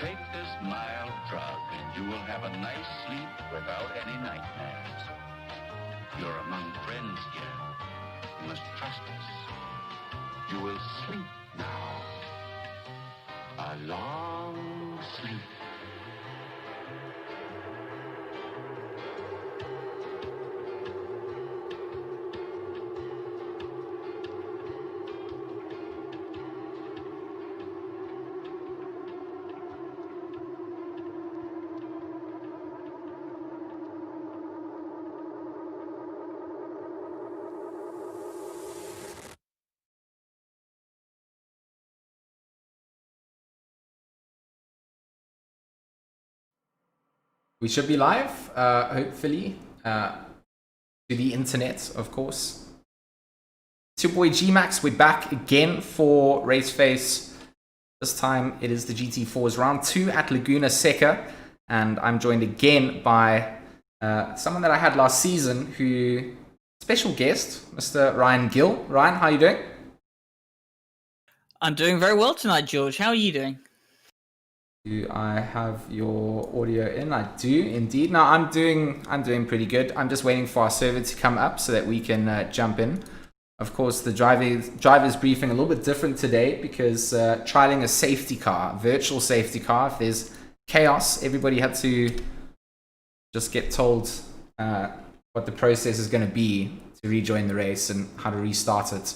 Take this mild drug and you will have a nice sleep without any nightmares. You're among friends here. You must trust us. You will sleep now. A long sleep. We should be live, hopefully, to the internet, of course. It's your boy G-Max. We're back again for Raceface. This time it is the GT4's round 2 at Laguna Seca. And I'm joined again by someone that I had last season, who, special guest, Mr. Ryan Gill. Ryan, how are you doing? I'm doing very well tonight, George. How are you doing? Do I have your audio in? I do indeed. No, I'm doing pretty good. I'm just waiting for our server to come up so that we can jump in. Of course, the driver's briefing a little bit different today because trialing a safety car, virtual safety car. If there's chaos, everybody had to just get told what the process is going to be to rejoin the race and how to restart it.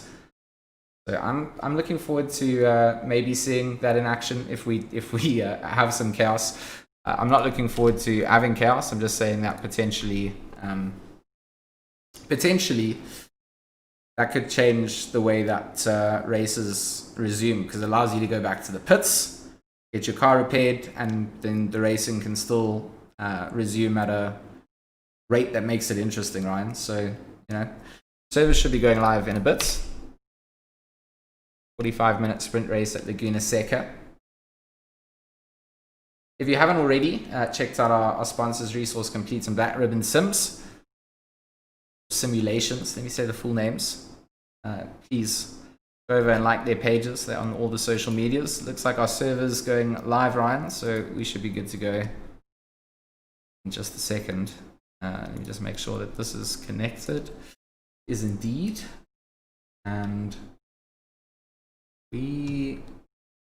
So I'm looking forward to maybe seeing that in action if we have some chaos. I'm not looking forward to having chaos. I'm just saying that potentially that could change the way that races resume, because it allows you to go back to the pits, get your car repaired, and then the racing can still resume at a rate that makes it interesting, Ryan. So, service should be going live in a bit. 45-minute sprint race at Laguna Seca. If you haven't already checked out our sponsors, Resource Complete and Black Ribbon Sims Simulations, let me say the full names. Please go over and like their pages. They're on all the social medias. Looks like our server's going live, Ryan, so we should be good to go in just a second. Let me just make sure that this is connected. Is indeed. And we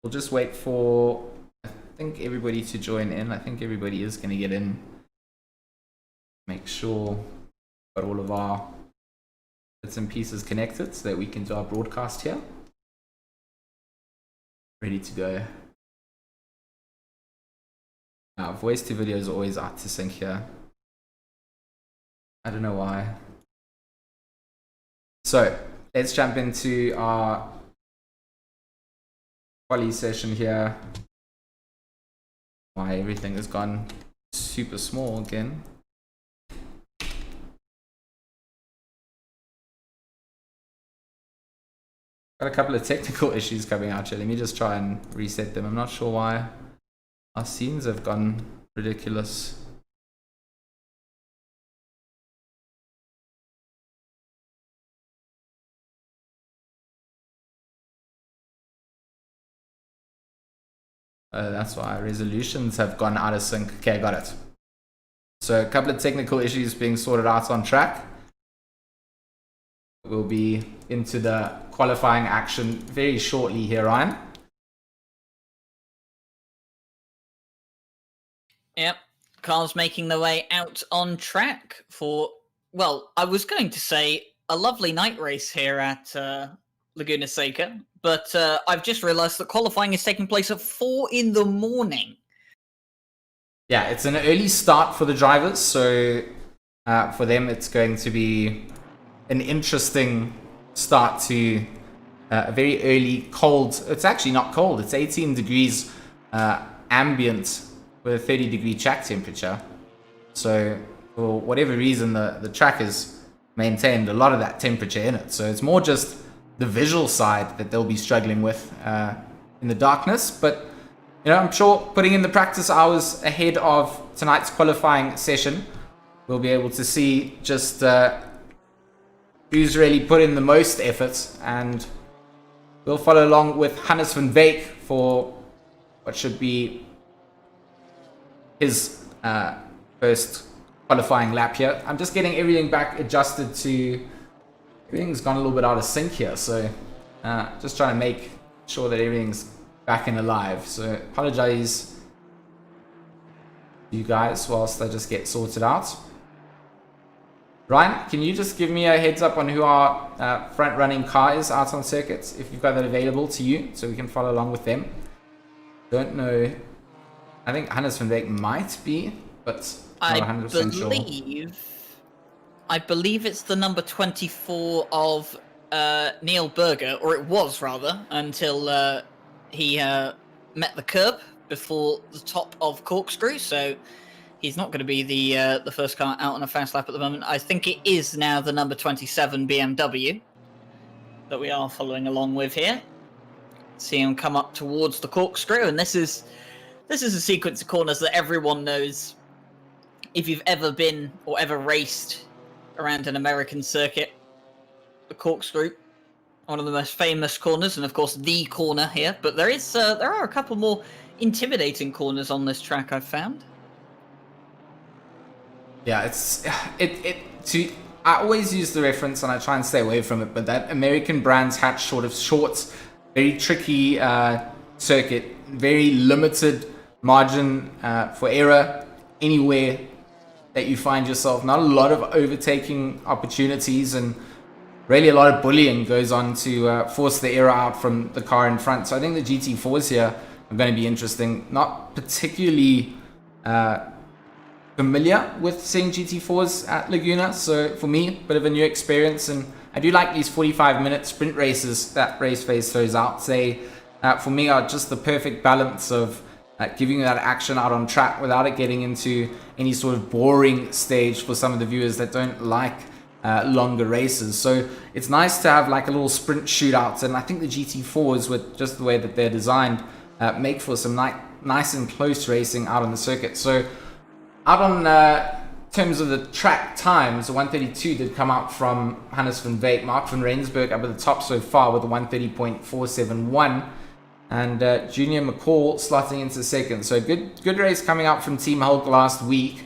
will just wait for, I think, everybody to join in. I think everybody is going to get in. Make sure we've got all of our bits and pieces connected so that we can do our broadcast here. Ready to go. Voice to video is always out to sync here. I don't know why. So let's jump into our quali session here. Why everything has gone super small again. Got a couple of technical issues coming out here. Let me just try and reset them. I'm not sure why our scenes have gone ridiculous. That's why resolutions have gone out of sync. Okay, got it. So a couple of technical issues being sorted out on track. We'll be into the qualifying action very shortly here, Ryan. Yep, cars making their way out on track for, well, I was going to say a lovely night race here at Laguna Seca, but I've just realized that qualifying is taking place at 4 in the morning. Yeah, it's an early start for the drivers, so for them it's going to be an interesting start to a very early cold. It's actually not cold, it's 18 degrees ambient with a 30-degree track temperature. So for whatever reason, the track has maintained a lot of that temperature in it. So it's more just the visual side that they'll be struggling with in the darkness. But you know, I'm sure putting in the practice hours ahead of tonight's qualifying session, we'll be able to see just who's really put in the most effort, and we'll follow along with Hannes van Beek for what should be his first qualifying lap here. I'm just getting everything back adjusted to... Everything's gone a little bit out of sync here, so just trying to make sure that everything's back and alive. So apologize to you guys whilst I just get sorted out. Ryan, can you just give me a heads up on who our front-running car is out on circuits, if you've got that available to you, so we can follow along with them? Don't know. I think Hannes van Beek might be, but not 100% sure. I believe it's the number 24 of Neil Berger, or it was rather, until he met the curb before the top of Corkscrew. So he's not going to be the first car out on a fast lap at the moment. I think it is now the number 27 BMW that we are following along with here. See him come up towards the Corkscrew, and this is a sequence of corners that everyone knows. If you've ever been or ever raced around an American circuit, the Corkscrew, one of the most famous corners, and of course the corner here. But there are a couple more intimidating corners on this track, I've found. Yeah, I always use the reference and I try and stay away from it, but that American Brands Hatch sort of short, very tricky circuit, very limited margin for error anywhere that you find yourself. Not a lot of overtaking opportunities, and really a lot of bullying goes on to force the error out from the car in front. So I think the GT4s here are going to be interesting. Not particularly familiar with seeing GT4s at Laguna, so for me, a bit of a new experience. And I do like these 45-minute sprint races that Raceface throws out. They, for me, are just the perfect balance of giving you that action out on track without it getting into any sort of boring stage for some of the viewers that don't like longer races. So it's nice to have like a little sprint shootout, and I think the GT4s, with just the way that they're designed, make for some nice and close racing out on the circuit. So out on terms of the track times, the 132 did come out from Hannes van Beek. Mark van Rensburg up at the top so far with a 130.471. And Junior McCall slotting into second. So good race coming out from Team Hulk last week.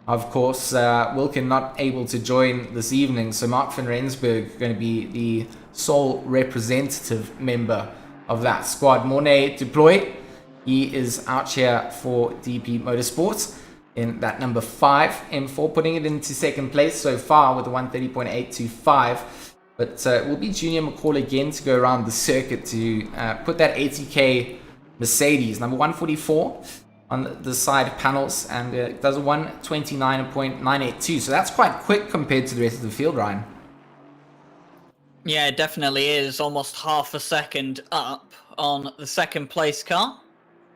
Of course, Wilkin not able to join this evening. So Mark van Rensburg going to be the sole representative member of that squad. Mornay Deploy, he is out here for DP Motorsports in that number 5 M4, putting it into second place so far with a 130.825. But it will be Junior McCall again to go around the circuit to put that 80k Mercedes, number 144, on the side panels, and it does a 129.982. So that's quite quick compared to the rest of the field, Ryan. Yeah, it definitely is. Almost half a second up on the second place car.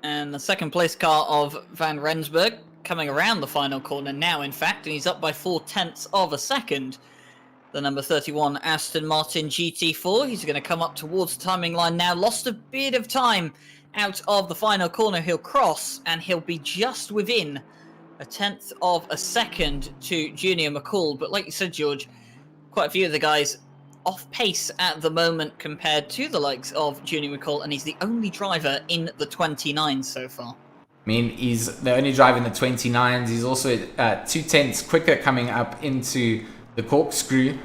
And the second place car of Van Rensburg coming around the final corner now, in fact, and he's up by 0.4 of a second. The number 31 Aston Martin GT4. He's going to come up towards the timing line now. Lost a bit of time out of the final corner. He'll cross, and he'll be just within 0.1 of a second to Junior McCall. But like you said, George, quite a few of the guys off pace at the moment compared to the likes of Junior McCall, and he's the only driver in the 29s so far. I mean, he's the only driver in the 29s. He's also 0.2 quicker coming up into the Corkscrew.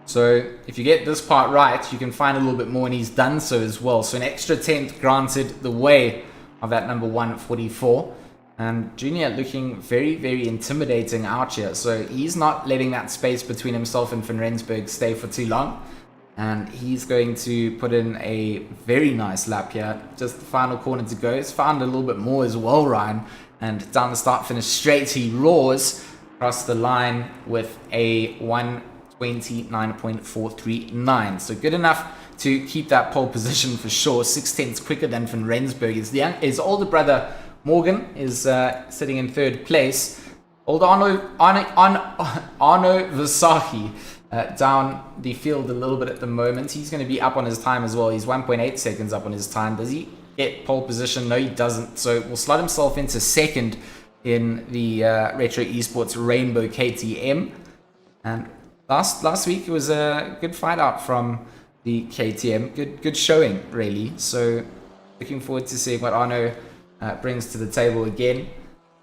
So if you get this part right, you can find a little bit more, and he's done so as well. So an extra 10th granted the way of that number 144. And Junior looking very, very intimidating out here. So he's not letting that space between himself and Van Rensburg stay for too long. And he's going to put in a very nice lap here. Just the final corner to go. He's found a little bit more as well, Ryan. And down the start finish straight, he roars across the line with a 1:29.439. So good enough to keep that pole position for sure. 0.6 quicker than Van Rensburg. His older brother Morgan is sitting in third place. Old Arno Versace down the field a little bit at the moment. He's going to be up on his time as well. He's 1.8 seconds up on his time. Does he get pole position? No, he doesn't. So will slot himself into second in the Retro Esports Rainbow KTM. And last week it was a good fight out from the KTM. Good showing, really. So looking forward to seeing what Arno brings to the table again.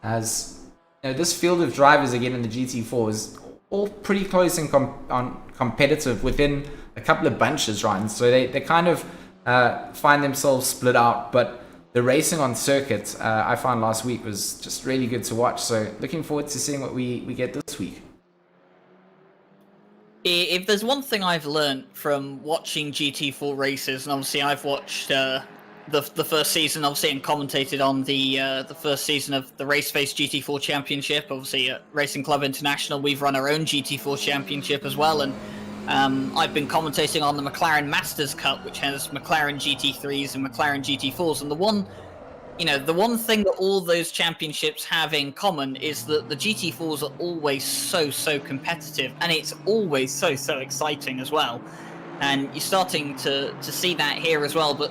As you know, this field of drivers again in the GT4 is all pretty close and competitive within a couple of bunches, right? So they kind of find themselves split out, but the racing on circuit I found last week was just really good to watch. So looking forward to seeing what we get this week. If there's one thing I've learned from watching GT4 races, and obviously I've watched the first season, obviously, and commentated on the first season of the Raceface GT4 Championship. Obviously, at Racing Club International, we've run our own GT4 Championship as well, and I've been commentating on the McLaren Masters Cup, which has McLaren GT3s and McLaren GT4s, and the one thing that all those championships have in common is that the GT4s are always so competitive, and it's always so exciting as well. And you're starting to see that here as well. But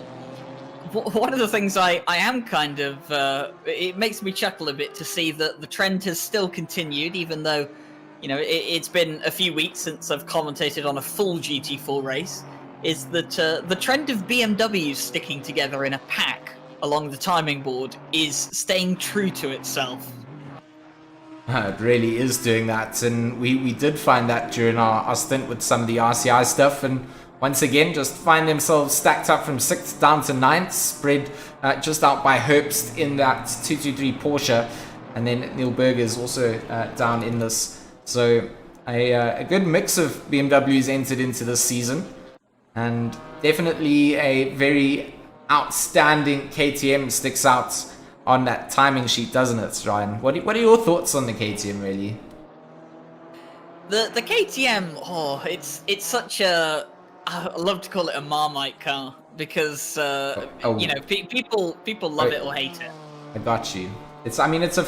one of the things I am kind of it makes me chuckle a bit to see that the trend has still continued, even though it's been a few weeks since I've commentated on a full GT4 race. Is that the trend of BMWs sticking together in a pack along the timing board is staying true to itself. It really is doing that, and we did find that during our stint with some of the RCI stuff, and once again just find themselves stacked up from 6th down to 9th, spread just out by Herbst in that 223 Porsche, and then Neil Berger is also down in this. So a good mix of BMWs entered into this season, and definitely a very outstanding KTM sticks out on that timing sheet, doesn't it, Ryan? What are your thoughts on the KTM, really? The KTM, it's such a, I love to call it a Marmite car, because people love it or hate it. I got you. I think it's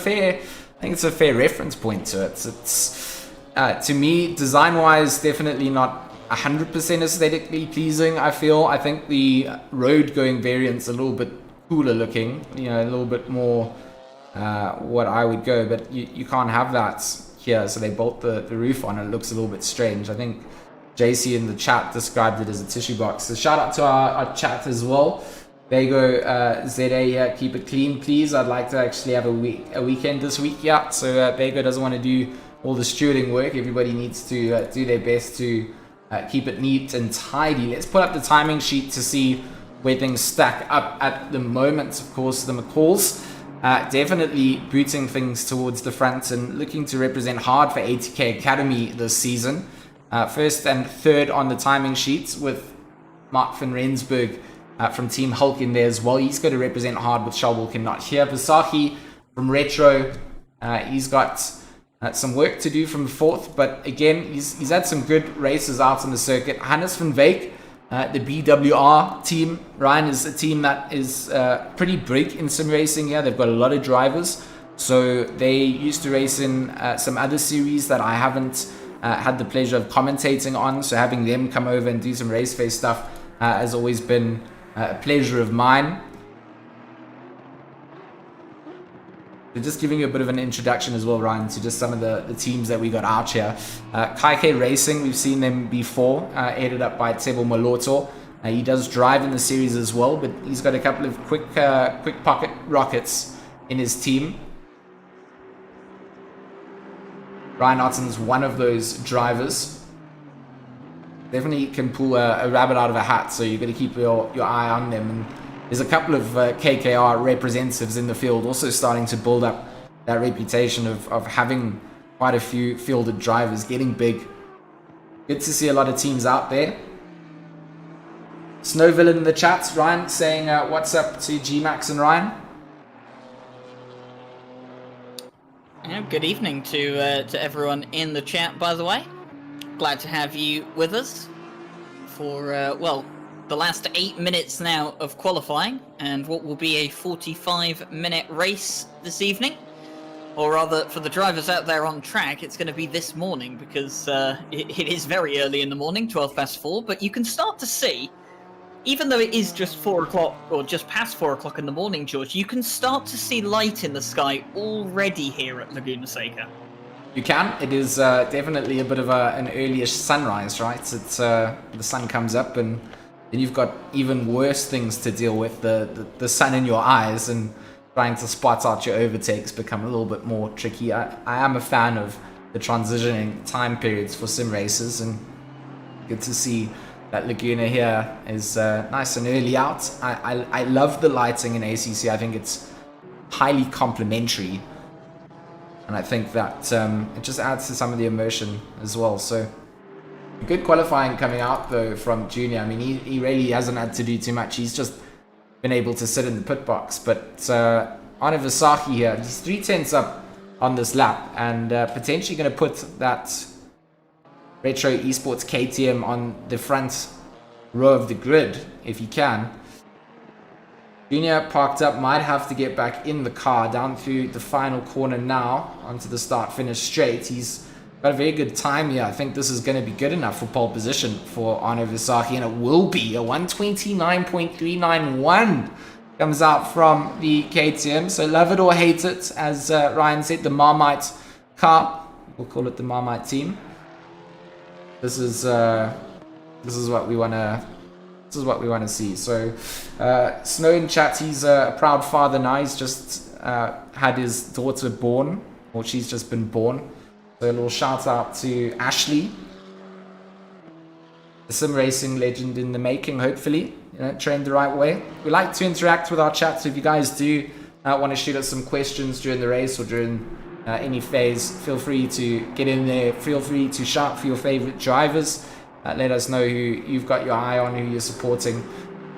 a fair reference point to it. It's to me, design-wise, definitely not 100% aesthetically pleasing. I think the road-going variant's a little bit cooler looking, a little bit more what I would go, but you can't have that here, so they bolt the roof on. It looks a little bit strange. I think JC in the chat described it as a tissue box. So shout out to our chat as well. There you go, ZA here, keep it clean please. I'd like to actually have a weekend this week, yeah. So Bego doesn't want to do all the stewarding work. Everybody needs to do their best to keep it neat and tidy. Let's put up the timing sheet to see where things stack up at the moment. Of course, the McCalls definitely booting things towards the front and looking to represent hard for ATK Academy this season. First and third on the timing sheets, with Mark van Rensburg from Team Hulk in there as well. He's going to represent hard with Shawwalker not here. Versace from Retro, he's got some work to do from fourth, but again, he's had some good races out on the circuit. Hannes van Wyk, the BWR team, Ryan, is a team that is pretty big in sim racing here. They've got a lot of drivers, so they used to race in some other series that I haven't had the pleasure of commentating on, so having them come over and do some Raceface stuff has always been a pleasure of mine. So just giving you a bit of an introduction as well, Ryan, to just some of the teams that we got out here. Kaike Racing, we've seen them before, headed up by Tebo Moloto. He does drive in the series as well, but he's got a couple of quick pocket rockets in his team. Ryan Otten's one of those drivers. Definitely can pull a rabbit out of a hat, so you've got to keep your eye on them. And there's a couple of KKR representatives in the field also starting to build up that reputation of having quite a few fielded drivers, getting big. Good to see a lot of teams out there. Snowville in the chat, Ryan, saying what's up to G-Max and Ryan. Yeah, good evening to everyone in the chat, by the way. Glad to have you with us for, well, the last 8 minutes now of qualifying and what will be a 45-minute race this evening. Or rather, for the drivers out there on track, it's going to be this morning because it is very early in the morning, 4:12, but you can start to see, even though it is just 4 o'clock or just past 4 o'clock in the morning, George, you can start to see light in the sky already here at Laguna Seca. You can. It is definitely a bit of an earlyish sunrise, right? It's the sun comes up and then you've got even worse things to deal with, the sun in your eyes, and trying to spot out your overtakes become a little bit more tricky. I am a fan of the transitioning time periods for sim races, and good to see that Laguna here is nice and early out. I love the lighting in ACC. I think it's highly complementary, and I think that it just adds to some of the immersion as well. So good qualifying coming out though from Junior. I mean, he really hasn't had to do too much. He's just been able to sit in the pit box, but Arne Versace here, he's 3/10 up on this lap and potentially going to put that Retro Esports KTM on the front row of the grid if he can. Junior parked up, might have to get back in the car down through the final corner now onto the start finish straight. He's got a very good time here. I think this is going to be good enough for pole position for Arno Versace, and it will be a 129.391 comes out from the KTM. So love it or hate it, as Ryan said, the Marmite car, we'll call it the Marmite team. This is what we want to see. So Snow in chat, he's a proud father now. He's just had his daughter born, or she's just been born. So a little shout out to Ashley, a sim racing legend in the making, hopefully, trained the right way. We like to interact with our chat, so if you guys do want to shoot us some questions during the race or during any phase, feel free to get in there. Feel free to shout for your favorite drivers. Let us know who you've got your eye on, who you're supporting.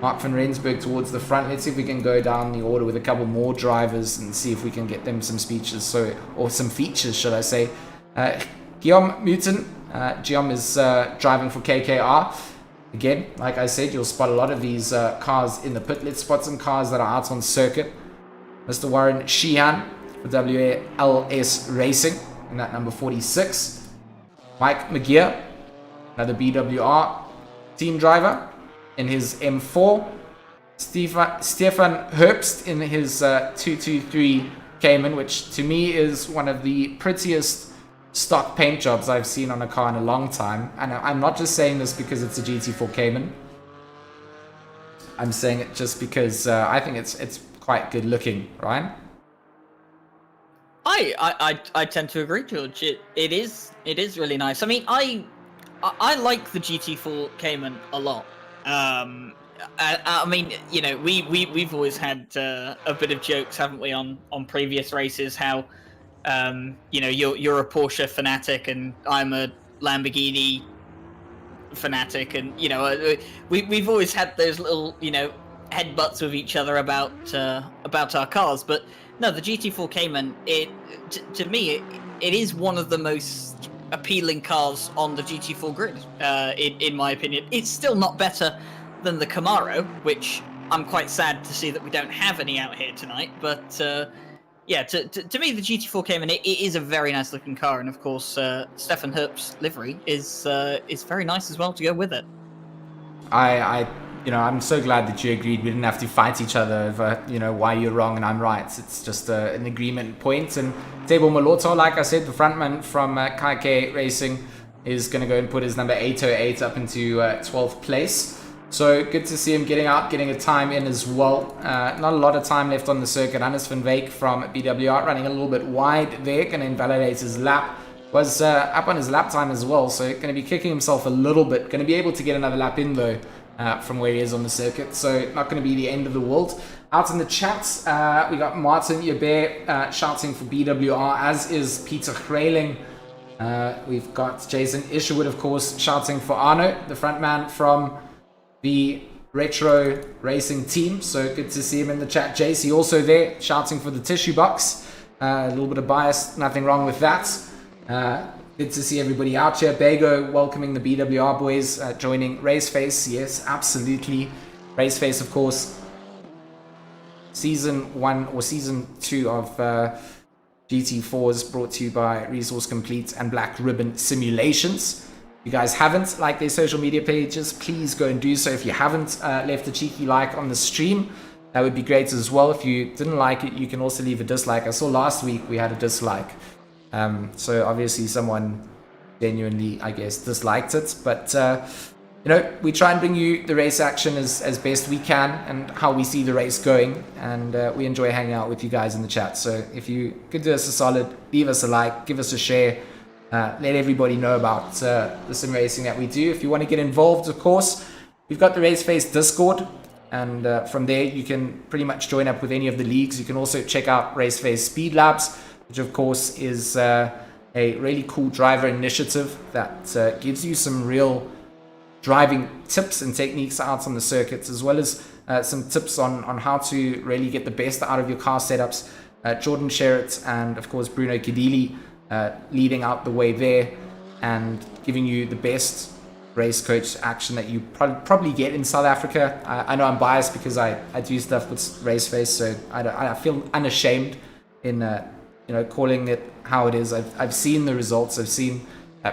Mark van Rensburg towards the front. Let's see if we can go down the order with a couple more drivers and see if we can get them some speeches, or some features, should I say. Guillaume Mutin, Guillaume is driving for KKR. Again, like I said, you'll spot a lot of these cars in the pit. Let's spot some cars that are out on circuit. Mr. Warren Sheehan for WLS Racing in that number 46. Mike McGeer, another BWR team driver in his M4. Stefan Herbst in his 223 Cayman, which to me is one of the prettiest stock paint jobs I've seen on a car in a long time. And I'm not just saying this because it's a GT4 Cayman. I'm saying it just because I think it's quite good looking, Ryan. I tend to agree, George. It is really nice. I mean, I like the GT4 Cayman a lot. I mean, we've always had a bit of jokes, haven't we, on previous races, how you're a Porsche fanatic and I'm a Lamborghini fanatic, and we've always had those little headbutts with each other about our cars. But no, the GT4 Cayman, to me it is one of the most appealing cars on the GT4 grid, in my opinion. It's still not better than the Camaro, which I'm quite sad to see that we don't have any out here tonight, but yeah, to me, the GT4 Cayman, it is a very nice looking car, and of course, Stefan Herbst's livery is very nice as well to go with it. I'm so glad that you agreed. We didn't have to fight each other over, why you're wrong and I'm right. It's just an agreement point. And Tebo Moloto, like I said, the frontman from KK Racing, is going to go and put his number 808 up into 12th place. So good to see him getting a time in as well. Not a lot of time left on the circuit. Hannes van Veek from BWR running a little bit wide there, going to invalidate his lap. Was up on his lap time as well, so going to be kicking himself a little bit. Going to be able to get another lap in though, from where he is on the circuit, so not going to be the end of the world. Out in the chats, we got Martin Yabert shouting for BWR, as is Peter Grayling. We've got Jason Isherwood, of course, shouting for Arno, the front man from the Retro Racing team. So good to see him in the chat. JC also there shouting for the tissue box. A little bit of bias, nothing wrong with that. Good to see everybody out here. Bago welcoming the BWR boys, joining Raceface. Yes, absolutely. Raceface, of course, season 1 or season 2 of GT4 is brought to you by Resource Complete and Black Ribbon Simulations. If you guys haven't liked their social media pages, please go and do so. If you haven't left a cheeky like on the stream, that would be great as well. If you didn't like it, you can also leave a dislike. I saw last week we had a dislike. So obviously someone genuinely, I guess, disliked it. But, you know, we try and bring you the race action as best we can and how we see the race going. And we enjoy hanging out with you guys in the chat. So if you could do us a solid, leave us a like, give us a share. Let everybody know about the sim racing that we do. If you want to get involved, of course, we've got the Raceface Discord. And from there, you can pretty much join up with any of the leagues. You can also check out Raceface Speed Labs, which of course is a really cool driver initiative that gives you some real driving tips and techniques out on the circuits, as well as some tips on how to really get the best out of your car setups. Jordan Sherritt and of course Bruno Kadili leading out the way there and giving you the best race coach action that you probably get in South Africa. I know I'm biased because I do stuff with Raceface, so I feel unashamed in you know, calling it how it is. I've seen the results. I've seen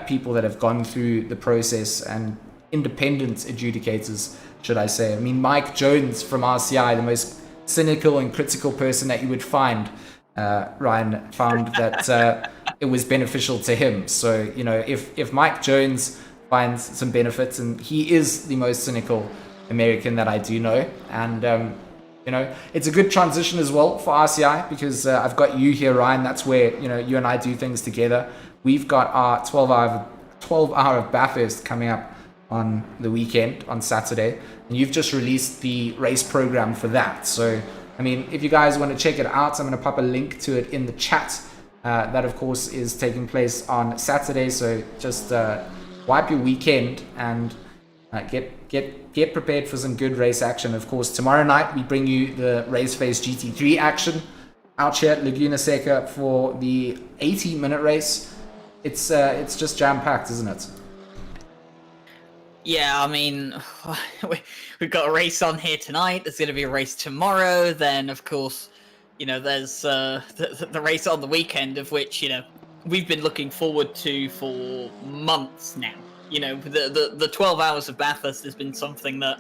people that have gone through the process and independent adjudicators, should I say. I mean, Mike Jones from RCI, the most cynical and critical person that you would find, Ryan, found that it was beneficial to him. So, you know, if Mike Jones finds some benefits, and he is the most cynical American that I do know, and you know, it's a good transition as well for RCI because I've got you here, Ryan. That's where, you know, you and I do things together. We've got our 12 hour of Bathurst coming up on the weekend on Saturday, and you've just released the race program for that. So, I mean, if you guys want to check it out, I'm going to pop a link to it in the chat. That of course is taking place on Saturday. So just wipe your weekend and get prepared for some good race action. Of course, tomorrow night we bring you the Raceface GT3 action out here at Laguna Seca for the 80-minute race. It's just jam-packed, isn't it? Yeah, I mean, we've got a race on here tonight. There's going to be a race tomorrow. Then, of course, you know, there's the race on the weekend, of which, you know, we've been looking forward to for months now. You know, the 12 hours of Bathurst has been something that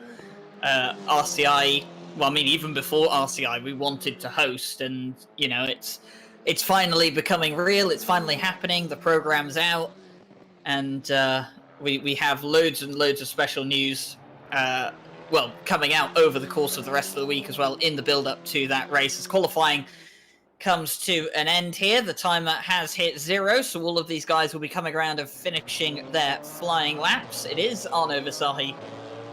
RCI, well, I mean, even before RCI, we wanted to host, and you know, it's finally becoming real. It's finally happening. The program's out, and we have loads and loads of special news. Well, coming out over the course of the rest of the week as well in the build-up to that race. As qualifying comes to an end here, the timer has hit 0, so all of these guys will be coming around and finishing their flying laps. It is Arno Visahi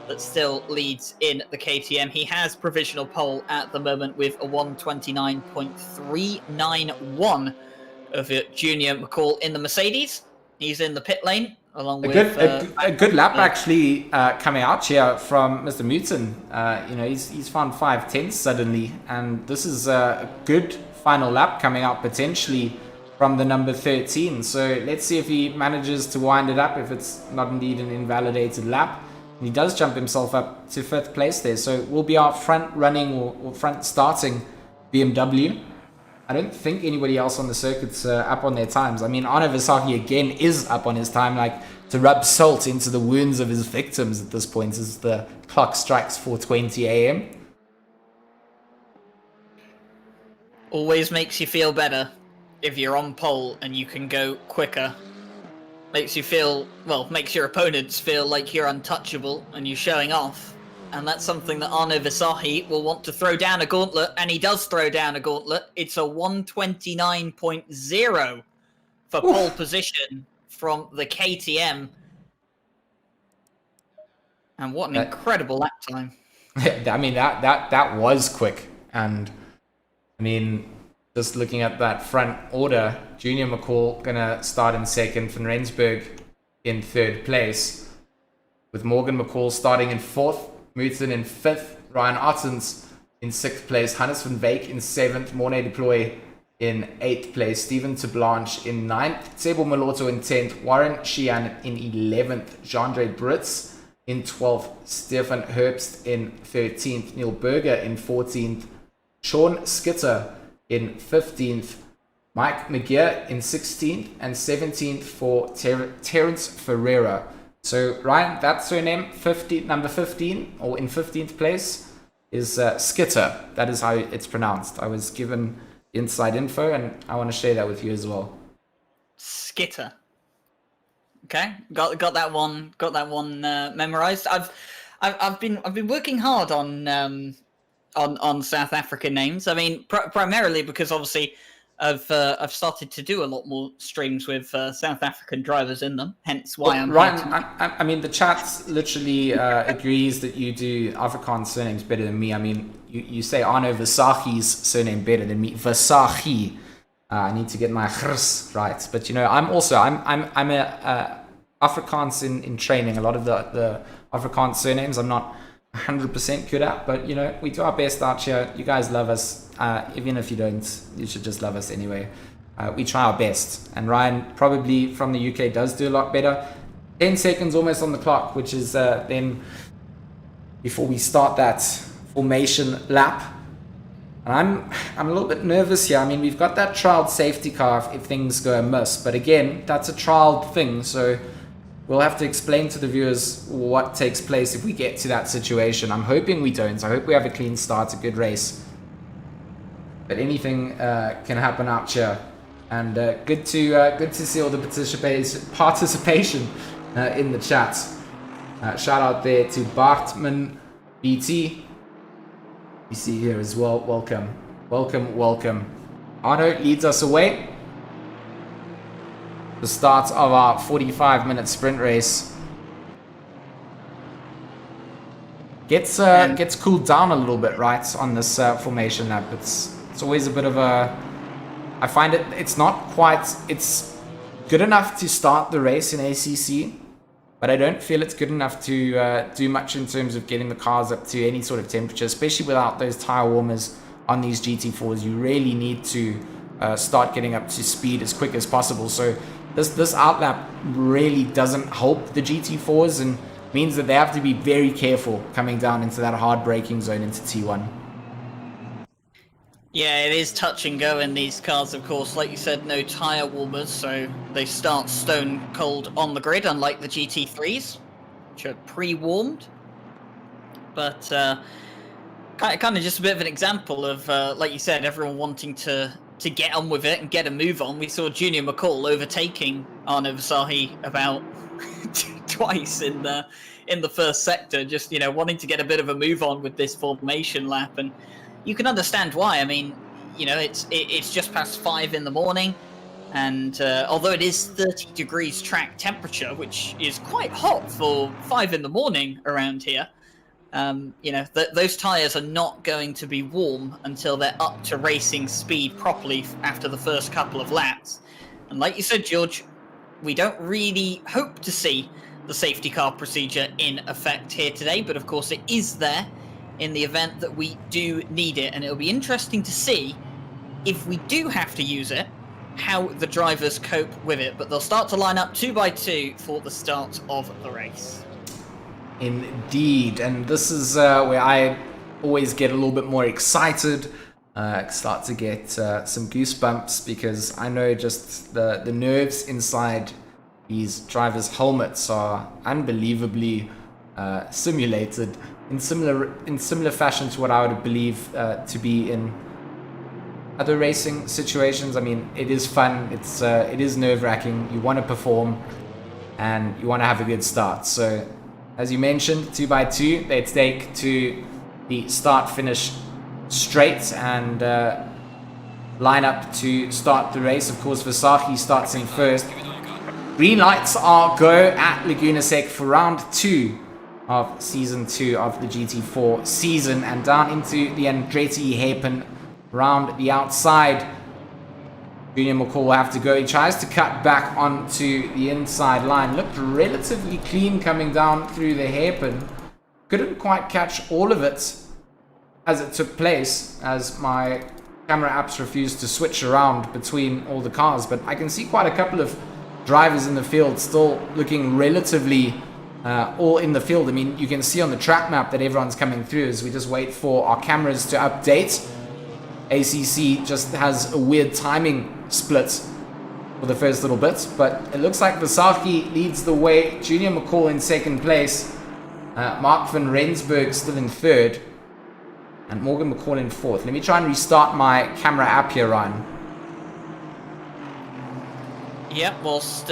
that still leads in the KTM. He has provisional pole at the moment with a 1:29.391 of Junior McCall in the Mercedes. He's in the pit lane along with a good lap actually coming out here from Mr. Mutin. You know, he's found 5/10 suddenly, and this is a good final lap coming out potentially from the number 13. So let's see if he manages to wind it up, if it's not indeed an invalidated lap. And he does jump himself up to 5th place there. So it will be our front running or front starting BMW. I don't think anybody else on the circuit's up on their times. I mean, Arno Visahi again is up on his time, like to rub salt into the wounds of his victims at this point as the clock strikes 4:20 a.m. Always makes you feel better if you're on pole and you can go quicker. Makes you feel, well, makes your opponents feel like you're untouchable and you're showing off. And that's something that Arno Visahi will want to throw down a gauntlet, and he does throw down a gauntlet. It's a 1:29.0 for pole position from the KTM. And what an incredible lap time. I mean, that was quick. And I mean, just looking at that front order, Junior McCall gonna start in 2nd, Van Rensburg in 3rd place, with Morgan McCall starting in 4th, Moodson in 5th, Ryan Ottens in 6th place, Hannes van Veek in 7th, Mornay Deploy in 8th place, Steven Blanche in 9th, Sebo Malotto in 10th, Warren Sheehan in 11th, Jandre Brits in 12th, Stefan Herbst in 13th, Neil Berger in 14th, Sean Skitter in 15th, Mike McGear in 16th, and 17th for Terence Ferreira. So Ryan, that surname, number 15, or in 15th place, is Skitter. That is how it's pronounced. I was given inside info, and I want to share that with you as well. Skitter. Okay, got that one. Got that one memorized. I've been working hard on South African names. I mean, primarily because obviously I've started to do a lot more streams with South African drivers in them. Hence why I'm Ryan. I mean, the chat literally agrees that you do Afrikaans surnames better than me. I mean, you say Arno Versace's surname better than me. Versace. I need to get my chrs right. But you know, I'm a Afrikaans in training. A lot of the Afrikaans surnames I'm not 100% good at, but you know, we do our best out here. You guys love us. Even if you don't, you should just love us anyway. We try our best, and Ryan probably from the UK does do a lot better. 10 seconds almost on the clock, which is then before we start that formation lap. And I'm a little bit nervous here. I mean, we've got that trial safety car if things go amiss, but again, that's a trial thing, so we'll have to explain to the viewers what takes place if we get to that situation. I'm hoping we don't. I hope we have a clean start, a good race. But anything can happen out here. And good to see all the participation in the chat. Shout out there to Bartman BT. You see here as well. Welcome. Welcome. Arno leads us away. The start of our 45-minute sprint race. Gets cooled down a little bit, right, on this formation lap. It's always a bit of a... I find it's not quite... It's good enough to start the race in ACC, but I don't feel it's good enough to do much in terms of getting the cars up to any sort of temperature, especially without those tire warmers on these GT4s. You really need to start getting up to speed as quick as possible. So this outlap really doesn't help the GT4s and means that they have to be very careful coming down into that hard braking zone into T1. Yeah, it is touch and go in these cars, of course. Like you said, no tyre warmers, so they start stone cold on the grid, unlike the GT3s, which are pre-warmed. But kind of just a bit of an example of, like you said, everyone wanting to get on with it and get a move on. We saw Junior McCall overtaking Arno Versace about twice in the first sector, just, you know, wanting to get a bit of a move on with this formation lap. And you can understand why. I mean, you know, it's just past 5 in the morning, and although it is 30 degrees track temperature, which is quite hot for 5 in the morning around here, you know, those tyres are not going to be warm until they're up to racing speed properly after the first couple of laps. And like you said, George, we don't really hope to see the safety car procedure in effect here today, but of course it is there in the event that we do need it, and it'll be interesting to see if we do have to use it, how the drivers cope with it. But they'll start to line up 2 by 2 for the start of the race. Indeed, and this is where I always get a little bit more excited, start to get some goosebumps, because I know just the nerves inside these drivers' helmets are unbelievably simulated in similar fashion to what I would believe to be in other racing situations. I mean, it is fun. It is nerve-wracking. You want to perform, and you want to have a good start. So, as you mentioned, 2 by 2, they take to the start-finish straight and line up to start the race. Of course, Versace starts in first. Green lights are go at Laguna Seca for round 2 of season 2 of the GT4 season, and down into the Andretti hairpin round the outside. Junior McCall will have to go. He tries to cut back onto the inside line. Looked relatively clean coming down through the hairpin. couldn't quite catch all of it as it took place, as my camera apps refused to switch around between all the cars. But I can see quite a couple of drivers in the field still looking relatively all in the field. I mean, you can see on the track map that everyone's coming through as we just wait for our cameras to update. ACC just has a weird timing split for the first little bit, but it looks like Versace leads the way. Junior McCall in second place, Mark van Rensburg still in third, and Morgan McCall in fourth. Let me try and restart my camera app here, Ryan. Yep, whilst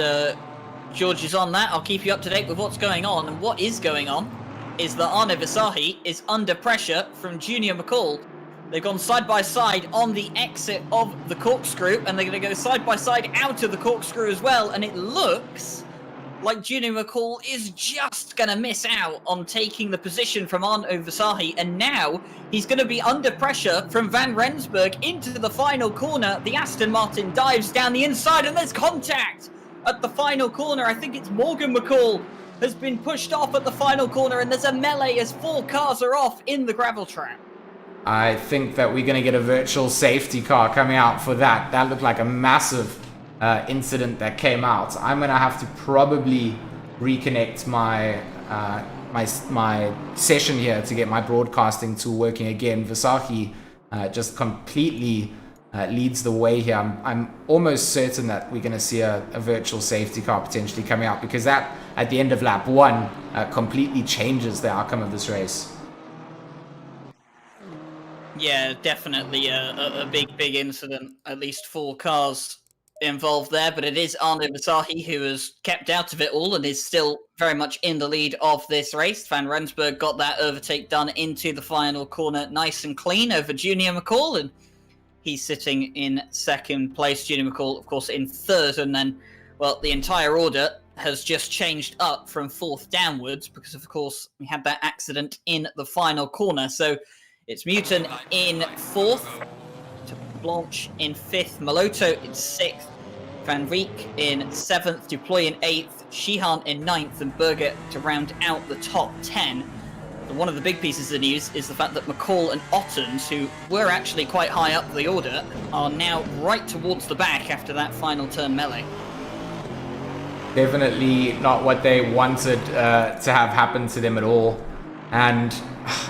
George is on that, I'll keep you up to date with what's going on. And what is going on is that Arne Versace is under pressure from Junior McCall. They've gone side by side on the exit of the corkscrew, and they're going to go side by side out of the corkscrew as well. And it looks like Junior McCall is just going to miss out on taking the position from Arne Versace. And now he's going to be under pressure from Van Rensburg into the final corner. The Aston Martin dives down the inside, and there's contact at the final corner. I think it's Morgan McCall has been pushed off at the final corner, and there's a melee as 4 cars are off in the gravel trap. I think that we're going to get a virtual safety car coming out for that. That looked like a massive incident that came out. I'm going to have to probably reconnect my my session here to get my broadcasting tool working again. Versace just completely leads the way here. I'm almost certain that we're going to see a virtual safety car potentially coming out, because that, at the end of lap 1, completely changes the outcome of this race. Yeah, definitely a big incident. At least 4 cars involved there, but it is Arne Versace who has kept out of it all and is still very much in the lead of this race. Van Rensburg got that overtake done into the final corner nice and clean over Junior McCall, and he's sitting in second place. Junior McCall, of course, in third, and then, well, the entire order has just changed up from 4th downwards because, of course, we had that accident in the final corner. So it's Muton in 4th, Blanche in 5th, Maloto in 6th, Van Rijk in 7th, Duploy in 8th, Sheehan in 9th, and Berger to round out the top 10. But one of the big pieces of news is the fact that McCall and Ottens, who were actually quite high up the order, are now right towards the back after that final turn melee. Definitely not what they wanted to have happen to them at all. And,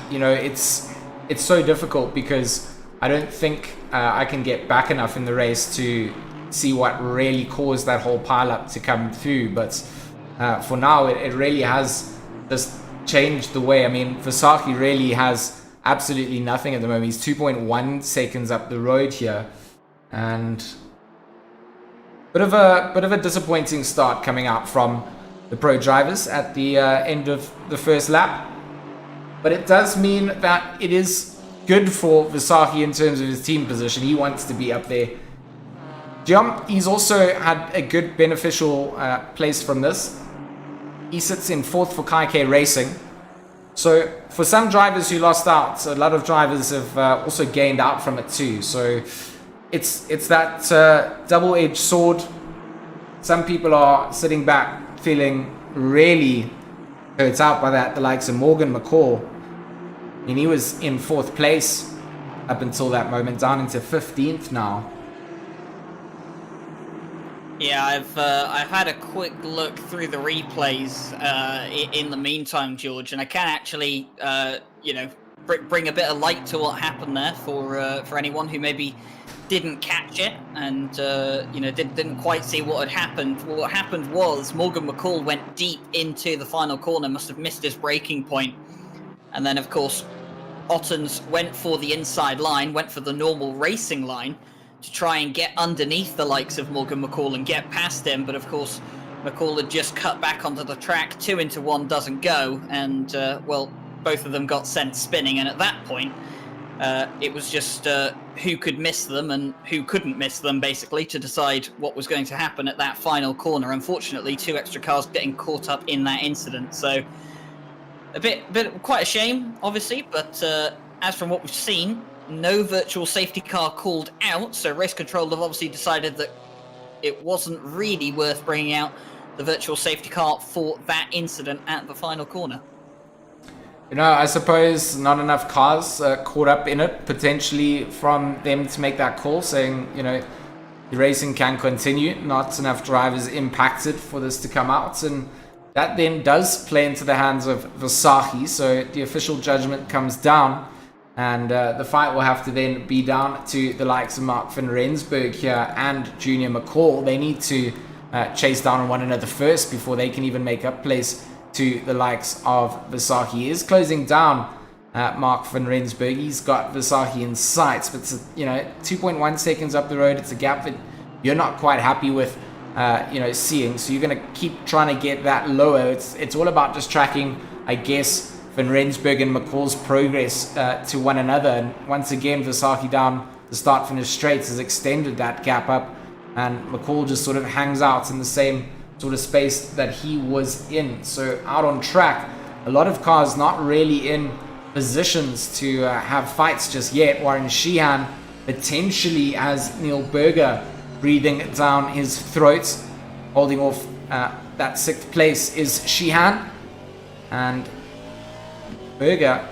you know, it's so difficult because I don't think I can get back enough in the race to see what really caused that whole pile-up to come through. But for now, it really has just changed the way. I mean, Versace really has absolutely nothing at the moment. He's 2.1 seconds up the road here. And bit of a disappointing start coming out from the pro drivers at the end of the first lap. But it does mean that it is good for Versace in terms of his team position. He wants to be up there. He's also had a good beneficial place from this. He sits in 4th for KK Racing. So for some drivers who lost out, a lot of drivers have also gained out from it too. So it's that double-edged sword. Some people are sitting back feeling really hurt out by that. The likes of Morgan McCall. And he was in 4th place up until that moment, down into 15th now. Yeah, I've had a quick look through the replays in the meantime, George, and I can actually bring a bit of light to what happened there for anyone who maybe didn't catch it and didn't quite see what had happened. What happened was Morgan McCall went deep into the final corner, must have missed his braking point. And then, of course, Ottens went for the inside line, went for the normal racing line to try and get underneath the likes of Morgan McCall and get past him. But, of course, McCall had just cut back onto the track. 2 into 1 doesn't go. And, both of them got sent spinning. And at that point, it was just who could miss them and who couldn't miss them, basically, to decide what was going to happen at that final corner. Unfortunately, 2 extra cars getting caught up in that incident. So quite a shame, obviously, but as from what we've seen, no virtual safety car called out, so race control have obviously decided that it wasn't really worth bringing out the virtual safety car for that incident at the final corner. You know, I suppose not enough cars caught up in it, potentially from them to make that call saying, you know, the racing can continue. Not enough drivers impacted for this to come out. And that then does play into the hands of Versace. So the official judgment comes down. And the fight will have to then be down to the likes of Mark van Rensburg here and Junior McCall. They need to chase down on one another first before they can even make up place to the likes of Versace. He is closing down Mark van Rensburg. He's got Versace in sights, but it's, you know, 2.1 seconds up the road. It's a gap that you're not quite happy with, you know, seeing. So you're going to keep trying to get that lower. It's all about just tracking, I guess, Van Rensburg and McCall's progress to one another. And once again, Versace down the start-finish straights has extended that gap up, and McCall just sort of hangs out in the same sort of space that he was in. So out on track, a lot of cars not really in positions to have fights just yet. Warren Sheehan potentially has Neil Berger breathing down his throat. Holding off that 6th place is Sheehan, and Berger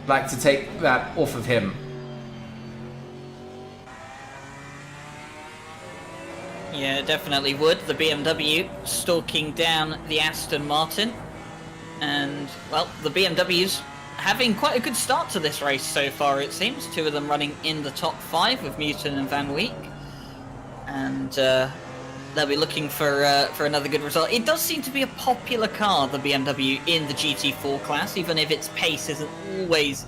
like to take that off of him. Yeah, definitely would. The BMW stalking down the Aston Martin. And, well, the BMW's having quite a good start to this race so far, it seems. 2 of them running in the top 5 with Muton and Van Week. And they'll be looking for another good result. It does seem to be a popular car, the BMW, in the GT4 class, even if its pace isn't always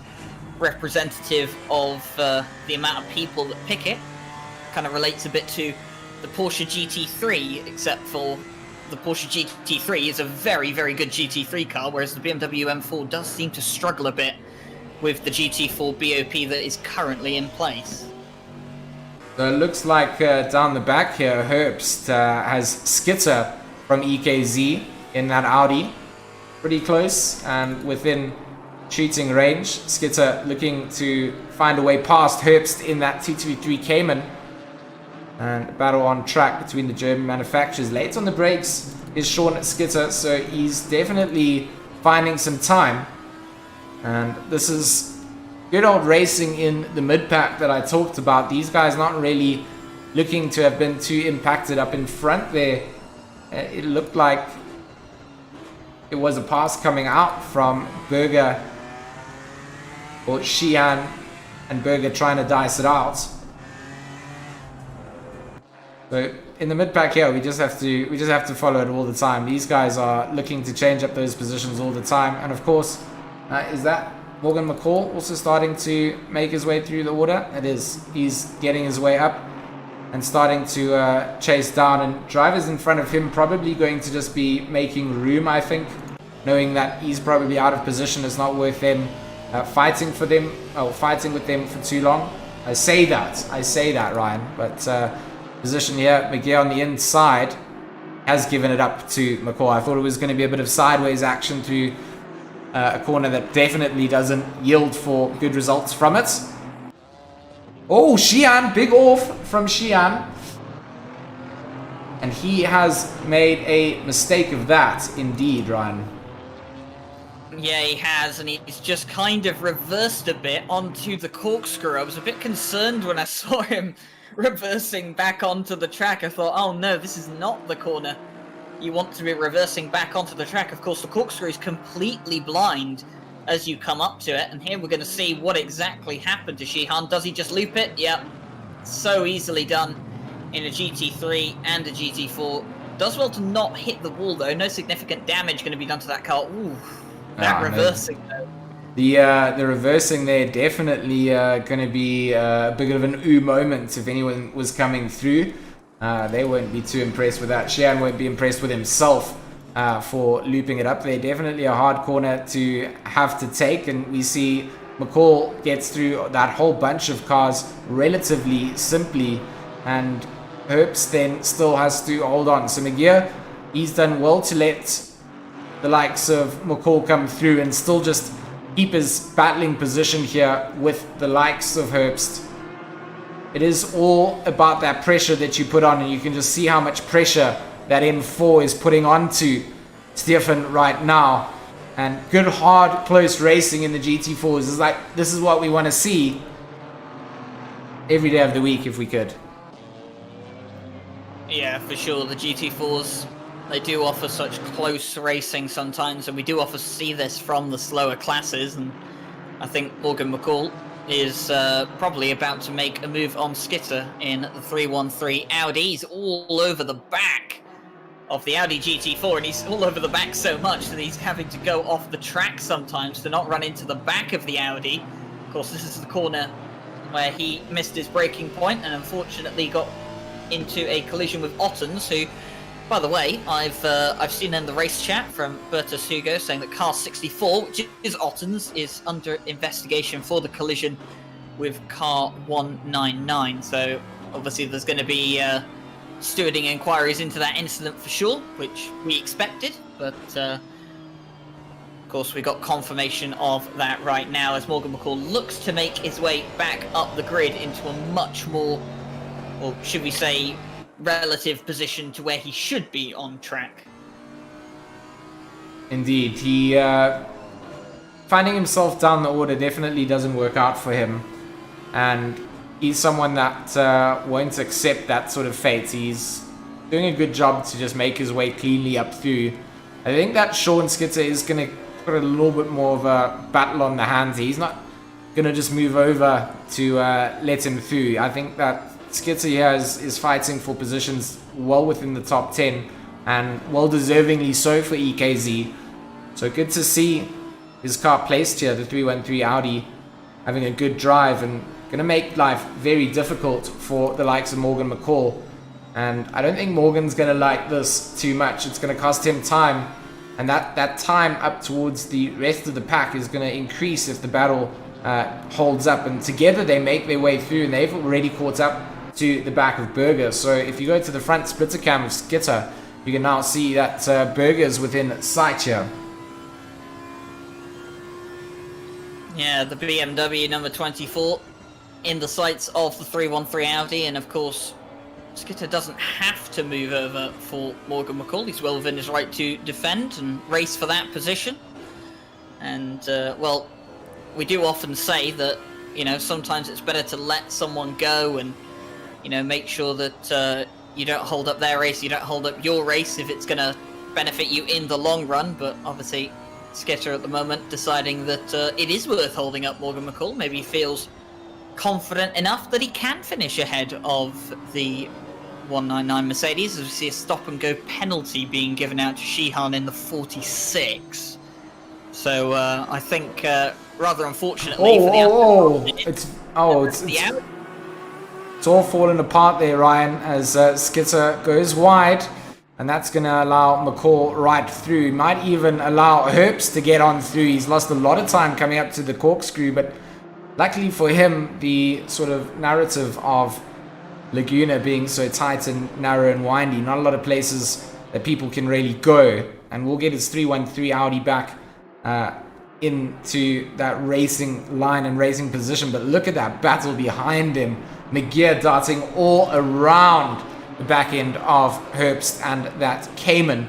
representative of the amount of people that pick it. Kind of relates a bit to the Porsche GT3, except for the Porsche GT3 is a very, very good GT3 car, whereas the BMW M4 does seem to struggle a bit with the GT4 BOP that is currently in place. So it looks like down the back here, Herbst has Skitter from EKZ in that Audi. Pretty close and within shooting range. Skitter looking to find a way past Herbst in that 223 Cayman. And battle on track between the German manufacturers. Late on the brakes is Sean Skitter, so he's definitely finding some time. And this is good old racing in the mid-pack that I talked about. These guys not really looking to have been too impacted up in front there. It looked like it was a pass coming out from Berger or Sheehan, and Berger trying to dice it out. So in the mid-pack here, we just have to follow it all the time. These guys are looking to change up those positions all the time. And of course, is that Morgan McCall also starting to make his way through the order? It is. He's getting his way up and starting to chase down. And drivers in front of him probably going to just be making room, I think. Knowing that he's probably out of position, it's not worth them fighting with them for too long. I say that, Ryan. But position here, McGee on the inside has given it up to McCall. I thought it was going to be a bit of sideways action through a corner that definitely doesn't yield for good results from it. Oh, Sheehan, big off from Sheehan. And he has made a mistake of that, indeed, Ryan. Yeah, he has, and he's just kind of reversed a bit onto the corkscrew. I was a bit concerned when I saw him reversing back onto the track. I thought, oh no, this is not the corner you want to be reversing back onto the track. Of course, the corkscrew is completely blind as you come up to it, and here we're going to see what exactly happened to Sheehan. Does he just loop it? Yep. So easily done in a GT3 and a GT4. Does well to not hit the wall, though. No significant damage going to be done to that car. Ooh, that reversing, though. The reversing there definitely going to be a bit of an ooh moment if anyone was coming through. They won't be too impressed with that. Sheehan won't be impressed with himself for looping it up there. Definitely a hard corner to have to take, and we see McCall gets through that whole bunch of cars relatively simply, and Herbst then still has to hold on. So McGee, he's done well to let the likes of McCall come through and still just keep his battling position here with the likes of Herbst. It is all about that pressure that you put on, and you can just see how much pressure that M4 is putting onto Stefan right now. and good, hard, close racing in the GT4s. Is like, this is what we want to see every day of the week if we could. Yeah, for sure. The GT4s, they do offer such close racing sometimes, and we do often see this from the slower classes. And I think Morgan McCall is probably about to make a move on Skitter in the 313 Audi. He's all over the back of the Audi GT4, and he's all over the back so much that he's having to go off the track sometimes to not run into the back of the Audi. Of course, this is the corner where he missed his braking point and unfortunately got into a collision with Ottens, who, by the way, I've seen in the race chat from Bertus Hugo saying that car 64, which is Ottens, is under investigation for the collision with car 199. So obviously there's going to be stewarding inquiries into that incident for sure, which we expected, but of course we got confirmation of that right now as Morgan McCall looks to make his way back up the grid into a much more, or should we say, relative position to where he should be on track. Indeed, he finding himself down the order definitely doesn't work out for him, and he's someone that won't accept that sort of fate. He's doing a good job to just make his way cleanly up through. I think that Sean Skitter is going to put a little bit more of a battle on the hands. He's not going to just move over to let him through. I think that Skitter here is fighting for positions well within the top 10 and well deservingly so for EKZ. So good to see his car placed here, the 313 Audi, having a good drive and going to make life very difficult for the likes of Morgan McCall. And I don't think Morgan's going to like this too much. It's going to cost him time, and that time up towards the rest of the pack is going to increase if the battle holds up. And together they make their way through, and they've already caught up to the back of Berger. So if you go to the front splitter cam of Skitter, you can now see that Berger is within sight here. Yeah, the BMW number 24 in the sights of the 313 Audi, and of course Skitter doesn't have to move over for Morgan McCall. He's well within his right to defend and race for that position. And well, we do often say that, you know, sometimes it's better to let someone go and, you know, make sure that you don't hold up their race, you don't hold up your race if it's going to benefit you in the long run. But obviously Skitter at the moment deciding that it is worth holding up Morgan McCall. Maybe he feels confident enough that he can finish ahead of the 199 Mercedes, as we see a stop and go penalty being given out to Sheehan in the 46. So I think rather unfortunately for the it's all falling apart there, Ryan, as Skitter goes wide, and that's going to allow McCall right through. Might even allow Herbst to get on through. He's lost a lot of time coming up to the corkscrew, but luckily for him, the sort of narrative of Laguna being so tight and narrow and windy, not a lot of places that people can really go, and we'll get his 313 Audi back into that racing line and racing position. But look at that battle behind him. McGear darting all around the back end of Herbst and that Cayman,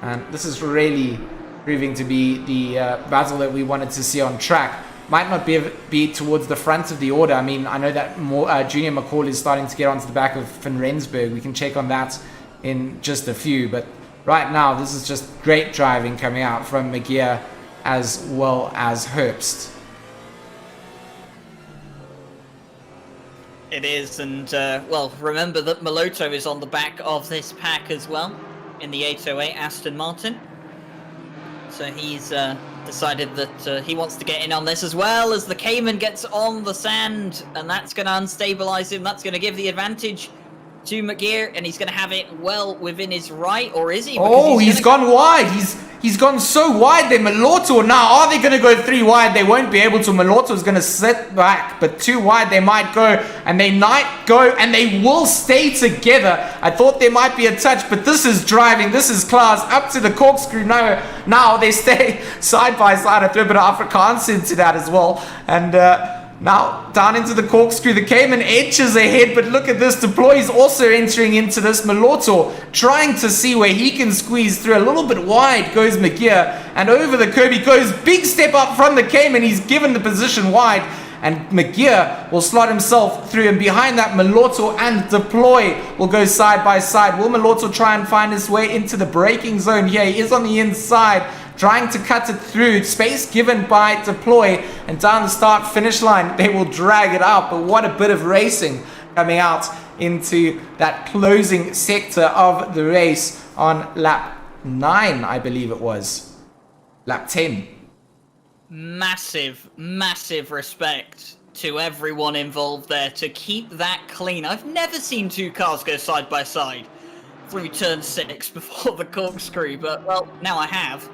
and this is really proving to be the battle that we wanted to see on track. Might not be towards the front of the order. I mean, I know that Junior McCall is starting to get onto the back of Van Rensburg. We can check on that in just a few. But right now, this is just great driving coming out from McGear as well as Herbst. It is, and well, remember that Malotto is on the back of this pack as well in the 808 Aston Martin. So he's decided that he wants to get in on this, as well as the Cayman gets on the sand, and that's going to unstabilize him. That's going to give the advantage to McGear, and he's going to have it well within his right, or is he? Oh, he's gone wide. He's gone so wide there. Malotto now, are they going to go 3 wide? They won't be able to. Malotto's going to sit back, but 2 wide they might go, and they might go, and they will stay together. I thought there might be a touch, but this is driving. This is class. Up to the corkscrew. Now they stay side by side. I threw a bit of Afrikaans into that as well, and Now down into the corkscrew. The Cayman edges ahead, but look at this. Deploy is also entering into this. Malotto trying to see where he can squeeze through. A little bit wide goes McGear, and over the curb he goes. Big step up from the Cayman. He's given the position wide, and McGear will slot himself through, and behind that Malotto and Deploy will go side by side. Will Malotto try and find his way into the braking zone here? He is on the inside, trying to cut it through. Space given by Deploy, and down the start finish line they will drag it out. But what a bit of racing coming out into that closing sector of the race on lap 9, I believe it was. Lap 10. Massive respect to everyone involved there to keep that clean. I've never seen two cars go side by side through turn 6 before the corkscrew, but well, now I have.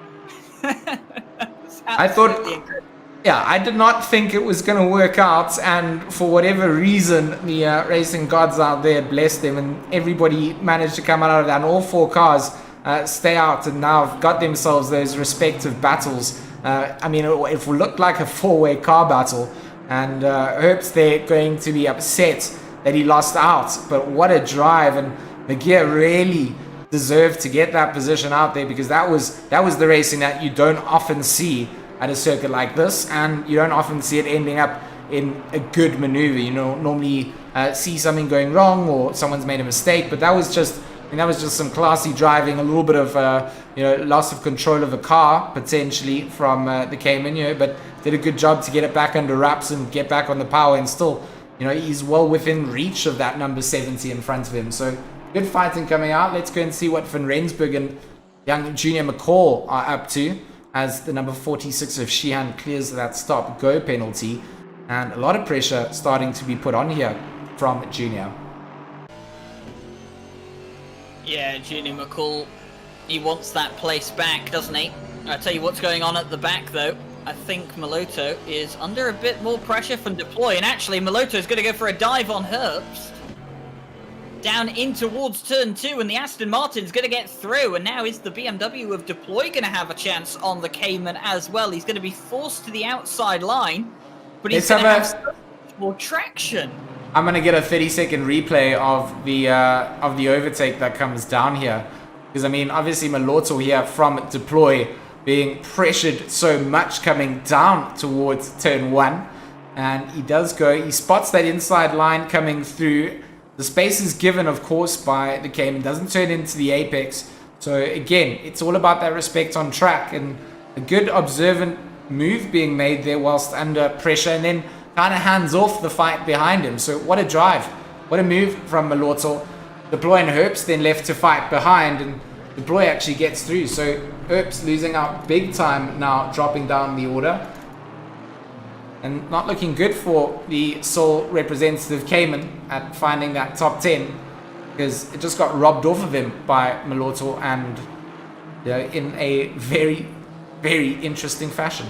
I thought, yeah, I did not think it was going to work out, and for whatever reason, the racing gods out there, bless them, and everybody managed to come out of that, and all 4 cars stay out and now have got themselves those respective battles. I mean, it looked like a 4-way car battle, and Herbst they're going to be upset that he lost out, but what a drive, and McGear really deserved to get that position out there, because that was the racing that you don't often see at a circuit like this, and you don't often see it ending up in a good maneuver. You know, normally see something going wrong or someone's made a mistake, but that was just some classy driving, a little bit of loss of control of the car potentially from the Cayman, but did a good job to get it back under wraps and get back on the power, and still, he's well within reach of that number 70 in front of him. So good fighting coming out. Let's go and see what Van Rensburg and young Junior McCall are up to, as the number 46 of Sheehan clears that stop-go penalty, and a lot of pressure starting to be put on here from Junior. Yeah, Junior McCall, he wants that place back, doesn't he? I'll tell you what's going on at the back, though. I think Malotto is under a bit more pressure from Deploy, and actually Malotto is going to go for a dive on Herbst. Down in towards turn 2, and the Aston Martin's going to get through, and now is the BMW of Deploy going to have a chance on the Cayman as well. He's going to be forced to the outside line, but he's going to have so much more traction. I'm going to get a 30-second replay of the overtake that comes down here, because I mean, obviously Malotto here from Deploy being pressured so much coming down towards turn 1, and he spots that inside line coming through. The space is given, of course, by the Cayman, doesn't turn into the apex. So again, it's all about that respect on track, and a good observant move being made there whilst under pressure, and then kind of hands off the fight behind him. So what a drive, what a move from Malotto. Deploy and Herbst then left to fight behind, and Deploy actually gets through. So Herbst losing out big time now, dropping down the order. And not looking good for the sole representative Cayman at finding that top 10, because it just got robbed off of him by Malotto, and in a very, very interesting fashion.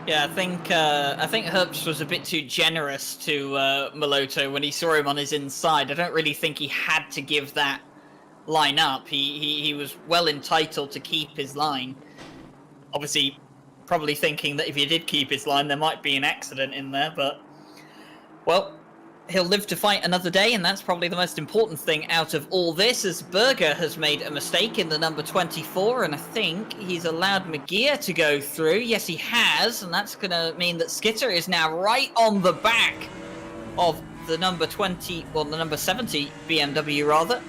Yeah, I think Herbst was a bit too generous to Malotto when he saw him on his inside. I don't really think he had to give that line up. He was well entitled to keep his line. Obviously, probably thinking that if he did keep his line, there might be an accident in there, but, well, he'll live to fight another day, and that's probably the most important thing out of all this, as Berger has made a mistake in the number 24, and I think he's allowed McGear to go through. Yes, he has, and that's going to mean that Skitter is now right on the back of the number 20, well, the number 70 BMW, rather.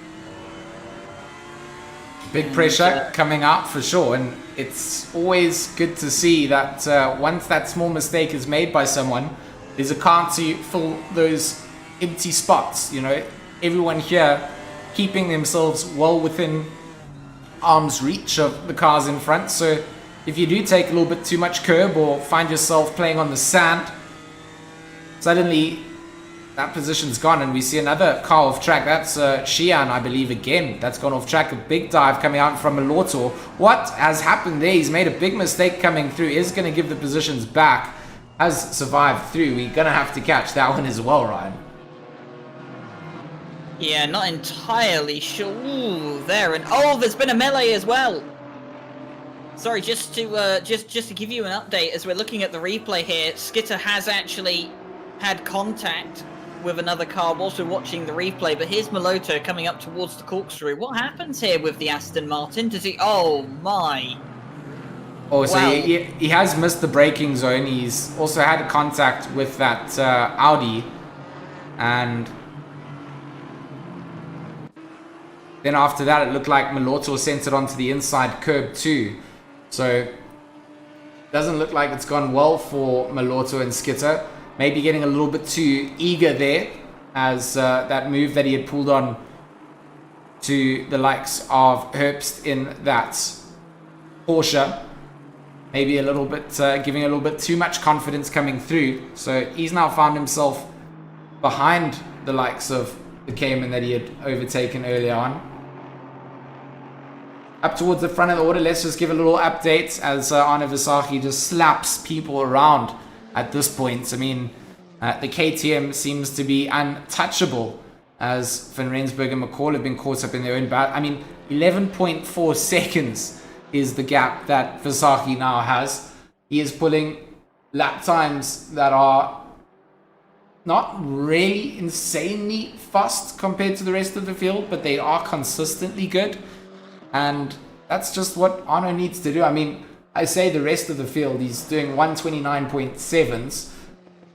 Big pressure coming out for sure, and it's always good to see that once that small mistake is made by someone, there's a chance to fill those empty spots. Everyone here keeping themselves well within arm's reach of the cars in front. So if you do take a little bit too much curb or find yourself playing on the sand, suddenly that position's gone, and we see another car off track. That's Sheehan, I believe, again. That's gone off track. A big dive coming out from Malotto. What has happened there? He's made a big mistake coming through. Is going to give the positions back. Has survived through. We're going to have to catch that one as well, Ryan. Yeah, not entirely sure. Ooh, there, and there's been a melee as well. Sorry, just to give you an update, as we're looking at the replay here, Skitter has actually had contact with another car whilst we're watching the replay, but here's Maloto coming up towards the corkscrew. What happens here with the Aston Martin? Does he... Oh, my. Oh, so well, he has missed the braking zone. He's also had contact with that Audi. And then after that, it looked like Maloto sent it onto the inside curb too. So, doesn't look like it's gone well for Maloto and Skitter. Maybe getting a little bit too eager there, as that move that he had pulled on to the likes of Herbst in that Porsche. Maybe a little bit, giving a little bit too much confidence coming through. So he's now found himself behind the likes of the Cayman that he had overtaken earlier on. Up towards the front of the order, let's just give a little update as Arne Versace just slaps people around at this point. I mean, the KTM seems to be untouchable as Van Rensburg and McCall have been caught up in their own battle. I mean, 11.4 seconds is the gap that Versace now has. He is pulling lap times that are not really insanely fast compared to the rest of the field, but they are consistently good. And that's just what Arno needs to do. I mean, I say the rest of the field, he's doing 129.7s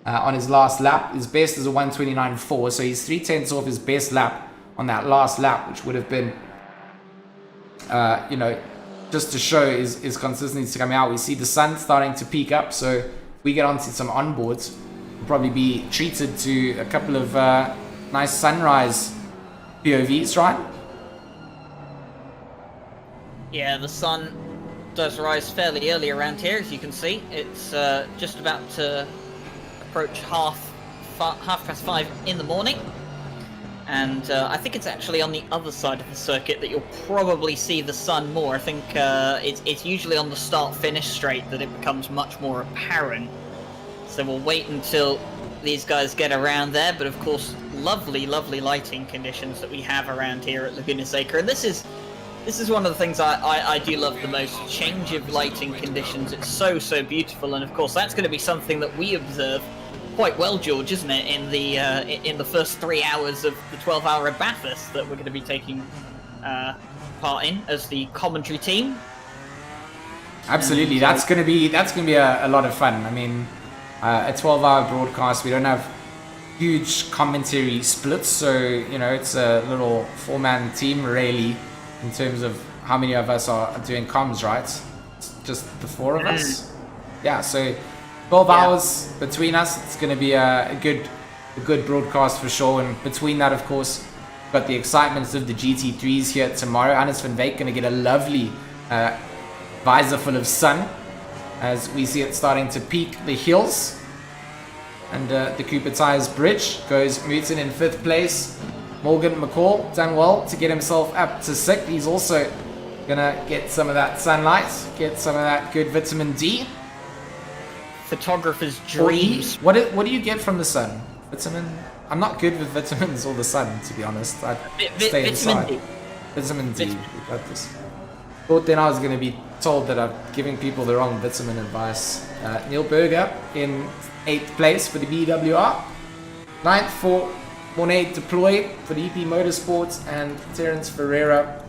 on his last lap. His best is a 129.4, so he's 0.3 off his best lap on that last lap, which would have been, just to show his consistency coming out. We see the sun starting to peak up, so if we get onto some onboards, we'll probably be treated to a couple of nice sunrise POVs, right? Yeah, the sun does rise fairly early around here, as you can see. It's just about to approach half past 5 in the morning. And I think it's actually on the other side of the circuit that you'll probably see the sun more. I think it's usually on the start-finish straight that it becomes much more apparent. So we'll wait until these guys get around there. But of course, lovely, lovely lighting conditions that we have around here at Laguna Seca. And this is one of the things I do love the most. Change of lighting conditions. It's so beautiful. And of course, that's going to be something that we observe quite well, George, isn't it, in the first 3 hours of the 12-hour at Bathurst that we're going to be taking part in as the commentary team. Absolutely, that's going to be a lot of fun. I mean, a 12-hour broadcast, we don't have huge commentary splits, so it's a little 4-man team really in terms of how many of us are doing comms, right? It's just the 4 of us. Yeah, so 12 hours between us. It's going to be a good broadcast for sure. And between that, of course, got the excitement of the GT3s here tomorrow. Hannes van Wyk going to get a lovely visor full of sun as we see it starting to peak the hills. And the Cooper Tires Bridge goes Mutin in 5th place. Morgan McCall done well to get himself up to 6th. He's also going to get some of that sunlight, get some of that good vitamin D. Photographer's dreams. What do you get from the sun? Vitamin? I'm not good with vitamins or the sun, to be honest. I stay inside. Vitamin D. We got this. Thought then I was going to be told that I'm giving people the wrong vitamin advice. Neil Berger in 8th place for the BWR. 9th for Monet Deploy for the EP Motorsports, and Terence Ferreira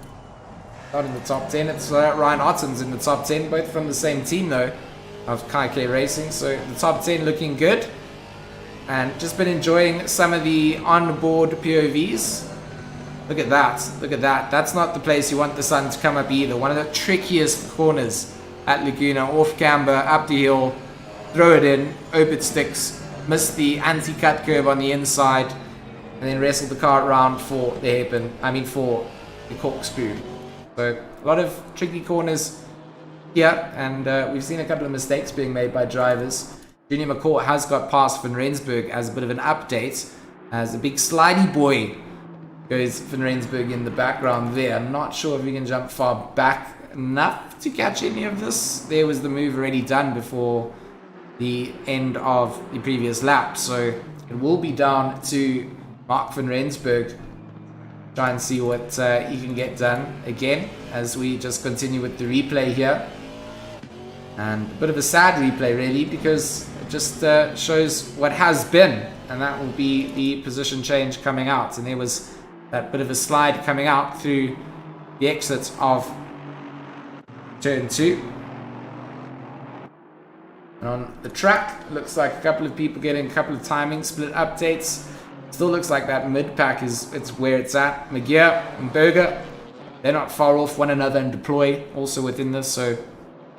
not in the top 10. It's Ryan Otten's in the top 10, both from the same team though, of Kaikei Racing. So the top 10 looking good, and just been enjoying some of the onboard POVs. Look at that. That's not the place you want the sun to come up either. One of the trickiest corners at Laguna. Off camber, up the hill, throw it in, hope it sticks, miss the anti-cut curve on the inside, and then wrestle the car around for the hairpin. For the corkscrew. So a lot of tricky corners. Yeah, and we've seen a couple of mistakes being made by drivers. Junior McCall has got past Van Rensburg as a bit of an update, as a big slidey boy goes Van Rensburg in the background there. I'm not sure if we can jump far back enough to catch any of this. There was the move already done before the end of the previous lap, so it will be down to Mark Van Rensburg. Try and see what he can get done again as we just continue with the replay here. And a bit of a sad replay, really, because it just shows what has been. And that will be the position change coming out. And there was that bit of a slide coming out through the exit of turn 2. And on the track, looks like a couple of people getting a couple of timing split updates. Still looks like that mid-pack it's where it's at. McGear and Berger, they're not far off one another, and Deploy also within this. So,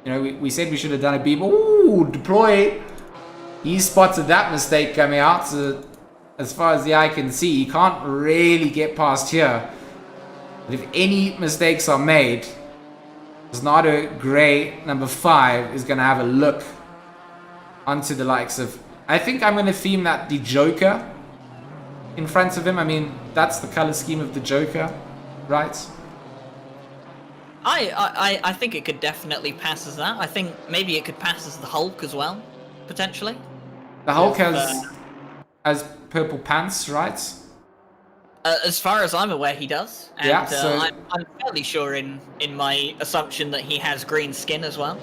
you know, we said we should have done a beep. Ooh, Deploy. He spotted that mistake coming out. So as far as the eye can see, he can't really get past here. But if any mistakes are made, Snardo Gray, number 5, is going to have a look onto the likes of... I think I'm going to theme that the Joker in front of him. I mean, that's the color scheme of the Joker, right? I think it could definitely pass as that. I think maybe it could pass as the Hulk as well, potentially. The Hulk has purple pants, right? As far as I'm aware, he does. And Yeah, so... I'm fairly sure in my assumption that he has green skin as well.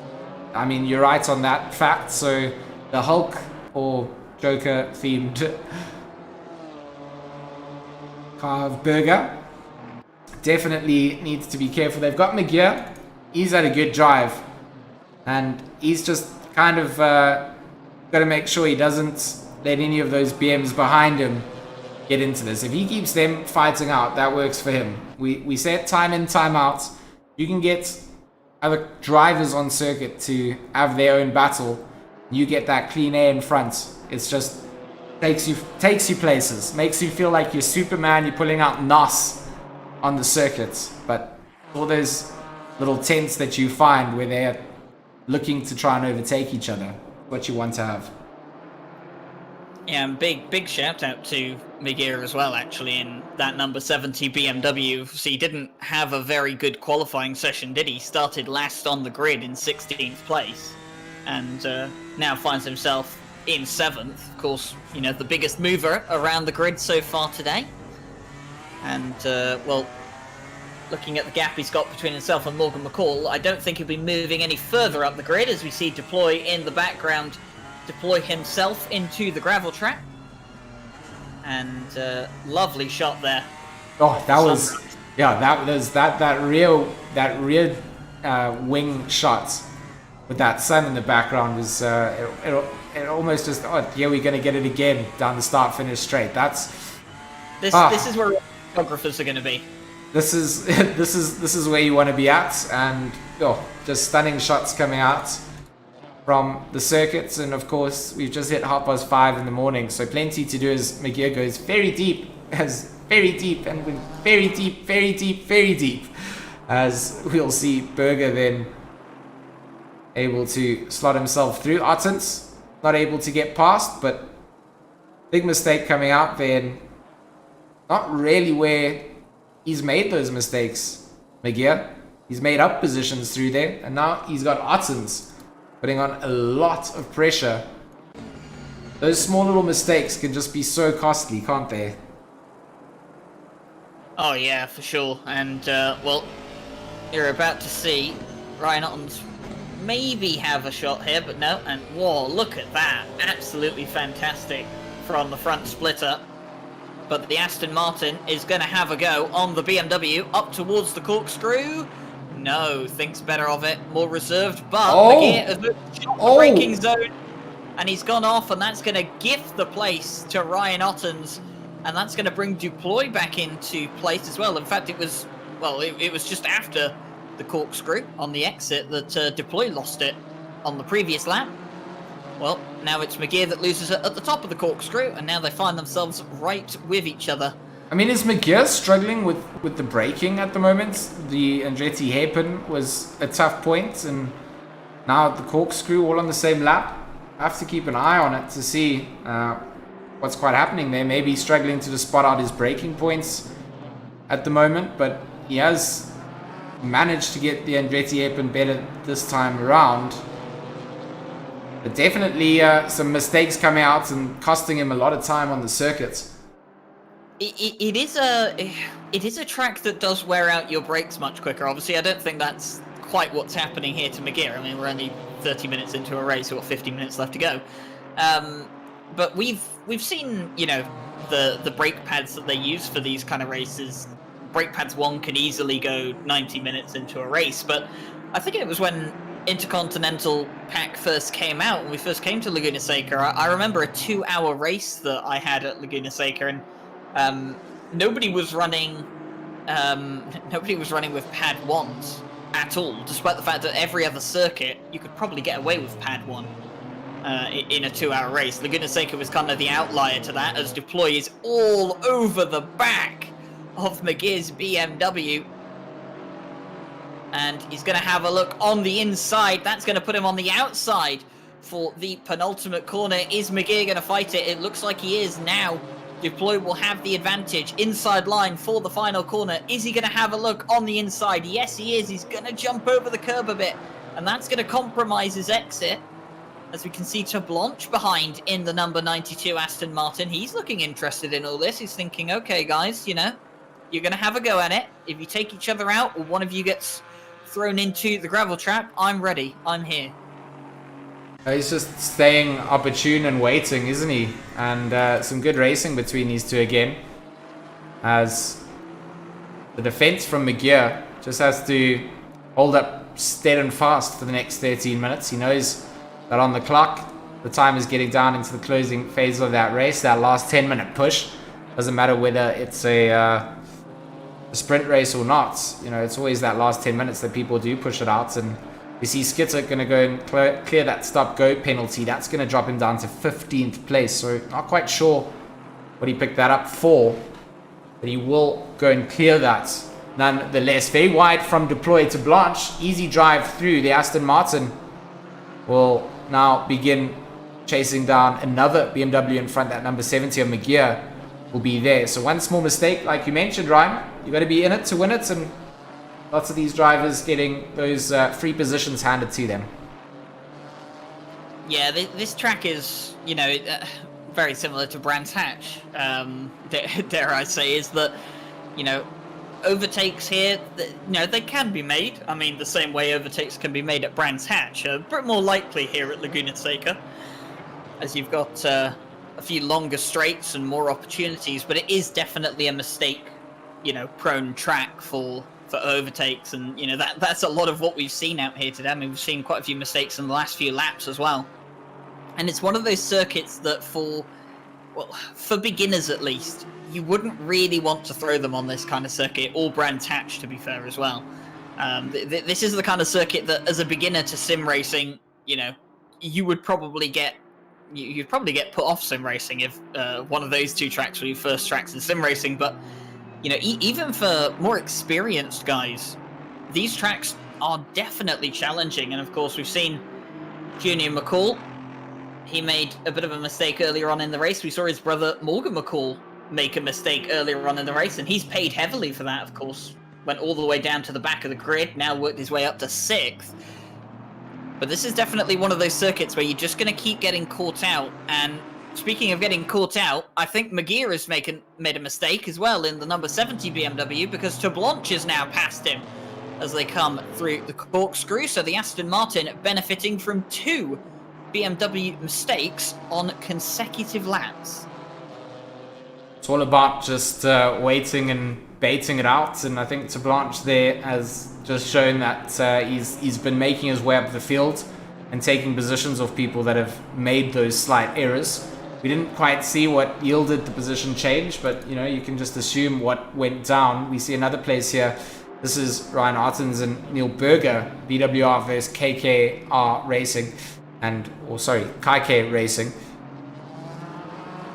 I mean, you're right on that fact. So the Hulk or Joker themed Carve Burger definitely needs to be careful. They've got McGear. He's had a good drive. And he's just kind of got to make sure he doesn't let any of those BMs behind him get into this. If he keeps them fighting out, that works for him. We said time in, time out. You can get other drivers on circuit to have their own battle. You get that clean air in front. It's just takes you places. Makes you feel like you're Superman. You're pulling out NOS on the circuits. But all those little tents that you find where they're looking to try and overtake each other, what you want to have. Yeah, and big shout out to McGear as well, actually, in that number 70 BMW. So he didn't have a very good qualifying session, did he? Started last on the grid in 16th place, and now finds himself in 7th. Of course, you know, the biggest mover around the grid so far today. And, well, looking at the gap he's got between himself and Morgan McCall, I don't think he'll be moving any further up the grid, as we see Deploy in the background deploy himself into the gravel trap. And lovely shot there. Oh, that was, yeah, that rear wing shot with that sun in the background was it almost just, oh yeah, we're gonna get it again down the start finish straight. This is where photographers are going to be. This is where you want to be at, and just stunning shots coming out from the circuits. And of course, we've just hit 5:30 in the morning, so plenty to do as McGear goes very deep, and with very deep, as we'll see Berger then able to slot himself through. Ottens not able to get past, but big mistake coming out then. Not really where he's made those mistakes, McGear. He's made up positions through there, and now he's got Ottens putting on a lot of pressure. Those small little mistakes can just be so costly, can't they? Oh yeah, for sure. And well, you're about to see Ryan Ottens maybe have a shot here, but no. And whoa, look at that. Absolutely fantastic from the front splitter. But the Aston Martin is going to have a go on the BMW up towards the corkscrew. No, thinks better of it, more reserved, but McGear has moved the braking zone, and he's gone off, and that's going to gift the place to Ryan Ottens, and that's going to bring Deploy back into place as well. In fact, it was just after the corkscrew on the exit that Deploy lost it on the previous lap. Well, now it's McGear that loses it at the top of the corkscrew, and now they find themselves right with each other. I mean, is McGear struggling with the braking at the moment? The Andretti hairpin was a tough point, and now the corkscrew all on the same lap. I have to keep an eye on it to see what's quite happening there. Maybe he's struggling to just spot out his braking points at the moment, but he has managed to get the Andretti hairpin better this time around. But definitely some mistakes coming out and costing him a lot of time on the circuit. It is a track that does wear out your brakes much quicker. Obviously, I don't think that's quite what's happening here to Magir. I mean, we're only 30 minutes into a race, or 50 minutes left to go. But we've seen, you know, the brake pads that they use for these kind of races. Brake pads 1 can easily go 90 minutes into a race, but I think it was when Intercontinental Pack first came out, when we first came to Laguna Seca, I remember a 2-hour race that I had at Laguna Seca, and nobody was running with pad 1s at all, despite the fact that every other circuit you could probably get away with pad 1 in a 2-hour race. Laguna Seca was kind of the outlier to that, as Deploy is all over the back of Magir's BMW. And he's going to have a look on the inside. That's going to put him on the outside for the penultimate corner. Is Magir going to fight it? It looks like he is now. Deploy will have the advantage. Inside line for the final corner. Is he going to have a look on the inside? Yes, he is. He's going to jump over the curb a bit. And that's going to compromise his exit. As we can see Blanche behind in the number 92 Aston Martin. He's looking interested in all this. He's thinking, okay, guys, you know, you're going to have a go at it. If you take each other out, or one of you gets thrown into the gravel trap, I'm ready. I'm here. He's just staying opportune and waiting, isn't he? And some good racing between these two again. As the defense from Magir just has to hold up steady and fast for the next 13 minutes. He knows that on the clock, the time is getting down into the closing phase of that race. That last 10-minute push. Doesn't matter whether it's a sprint race or not. You know, it's always that last 10 minutes that people do push it out. And we see Skitter going to go and clear that stop-go penalty. That's going to drop him down to 15th place. So not quite sure what he picked that up for. But he will go and clear that nonetheless. Very wide from Deploy to Blanche. Easy drive through. The Aston Martin will now begin chasing down another BMW in front. That number 70 of Magir will be there. So one small mistake, like you mentioned, Ryan. You got to be in it to win it, and lots of these drivers getting those free positions handed to them. Yeah, this track is, you know, very similar to Brands Hatch. Dare I say, is that, you know, overtakes here, you know, they can be made. I mean, the same way overtakes can be made at Brands Hatch. A bit more likely here at Laguna Seca, as you've got a few longer straights and more opportunities, but it is definitely a mistake, you know, prone track for overtakes, and you know that's a lot of what we've seen out here today. I mean, we've seen quite a few mistakes in the last few laps as well, and it's one of those circuits that for beginners at least, you wouldn't really want to throw them on this kind of circuit, or Brands Hatch, to be fair, as well. This is the kind of circuit that, as a beginner to sim racing, you know, you'd probably get put off sim racing if one of those two tracks were your first tracks in sim racing. But you know, even for more experienced guys, these tracks are definitely challenging. And of course, we've seen Junior McCall. He made a bit of a mistake earlier on in the race. We saw his brother Morgan McCall make a mistake earlier on in the race, and he's paid heavily for that, of course. Went all the way down to the back of the grid, now worked his way up to 6th. But this is definitely one of those circuits where you're just going to keep getting caught out. And speaking of getting caught out, I think Magir has made a mistake as well in the number 70 BMW, because Blanche is now past him as they come through the corkscrew. So the Aston Martin benefiting from 2 BMW mistakes on consecutive laps. It's all about just waiting and baiting it out, and I think Blanche there has just shown that he's been making his way up the field and taking positions of people that have made those slight errors. We didn't quite see what yielded the position change, but you know, you can just assume what went down. We see another place here. This is Ryan Artens and Neil Berger, BWR versus KKR Racing, KK Racing.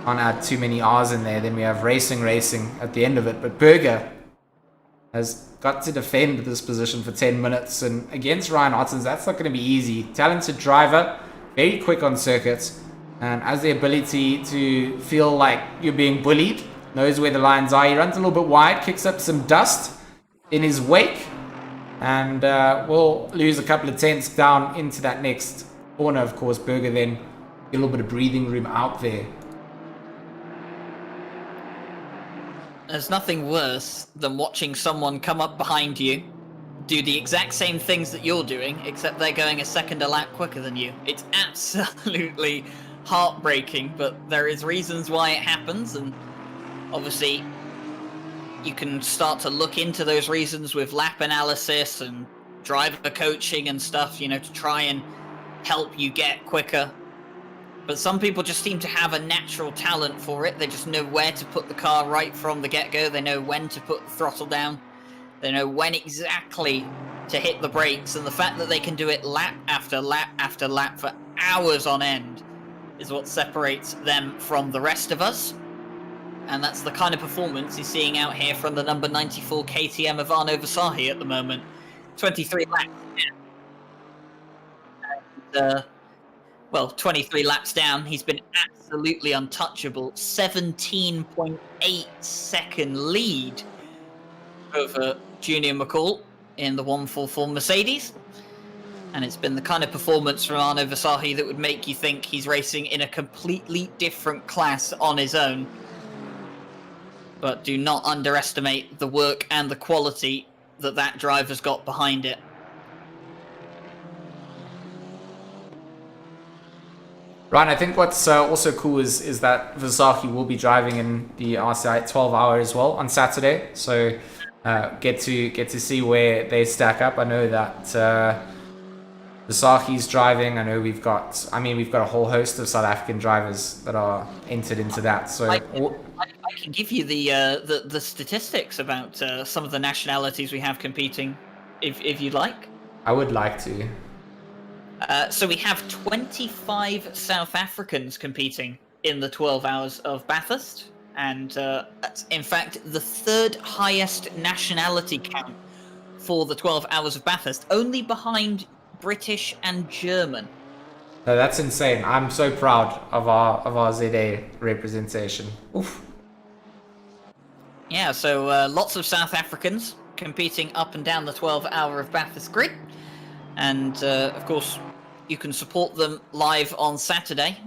Can't add too many R's in there. Then we have Racing at the end of it. But Berger has got to defend this position for 10 minutes. And against Ryan Artens, that's not going to be easy. Talented driver, very quick on circuits, and has the ability to feel like you're being bullied. Knows where the lines are. He runs a little bit wide, kicks up some dust in his wake, and will lose a couple of tenths down into that next corner. Of course, Berger then get a little bit of breathing room out there. There's nothing worse than watching someone come up behind you, do the exact same things that you're doing, except they're going a second a lap quicker than you. It's absolutely heartbreaking, but there is reasons why it happens, and obviously you can start to look into those reasons with lap analysis and driver coaching and stuff, to try and help you get quicker. But some people just seem to have a natural talent for it. They just know where to put the car right from the get-go. They know when to put the throttle down. They know when exactly to hit the brakes. And the fact that they can do it lap after lap after lap for hours on end is what separates them from the rest of us. And that's the kind of performance you're seeing out here from the number 94 KTM of Arno Versailles at the moment. 23 laps. And, 23 laps down, he's been absolutely untouchable. 17.8 second lead over Junior McCall in the 144 Mercedes. And it's been the kind of performance from Arno Versailles that would make you think he's racing in a completely different class on his own. But do not underestimate the work and the quality that driver's got behind it. Ryan, I think what's also cool is that Versailles will be driving in the RCI 12 hour as well on Saturday, so get to see where they stack up. I know that Versailles driving. I know we've got a whole host of South African drivers that are entered into that. So I can give you the statistics about some of the nationalities we have competing, if you'd like. I would like to. So we have 25 South Africans competing in the 12 hours of Bathurst, and that's in fact the third highest nationality count for the 12 hours of Bathurst, only behind British and German. No, that's insane. I'm so proud of our ZA representation. Oof. Yeah, so lots of South Africans competing up and down the 12-hour of Bathurst grid. And, of course, you can support them live on Saturday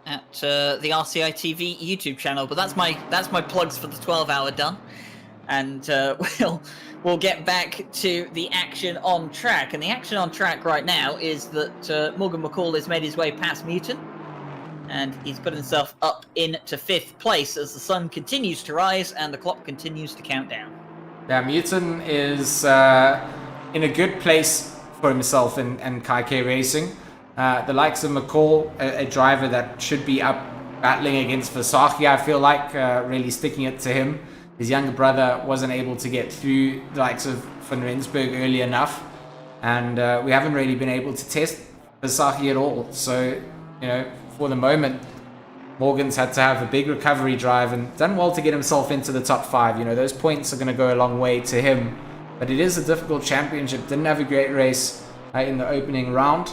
at the RCI TV YouTube channel. But that's my plugs for the 12-hour done. And we'll get back to the action on track. And the action on track right now is that Morgan McCall has made his way past Muton. And he's put himself up into 5th place as the sun continues to rise and the clock continues to count down. Yeah, Muton is in a good place for himself and Kai Racing. The likes of McCall, a driver that should be up battling against Versailles, I feel like, really sticking it to him. His younger brother wasn't able to get through the likes of Van Rensburg early enough, and we haven't really been able to test Versailles at all. So, for the moment, Morgan's had to have a big recovery drive and done well to get himself into the top 5. Those points are going to go a long way to him. But it is a difficult championship. Didn't have a great race in the opening round.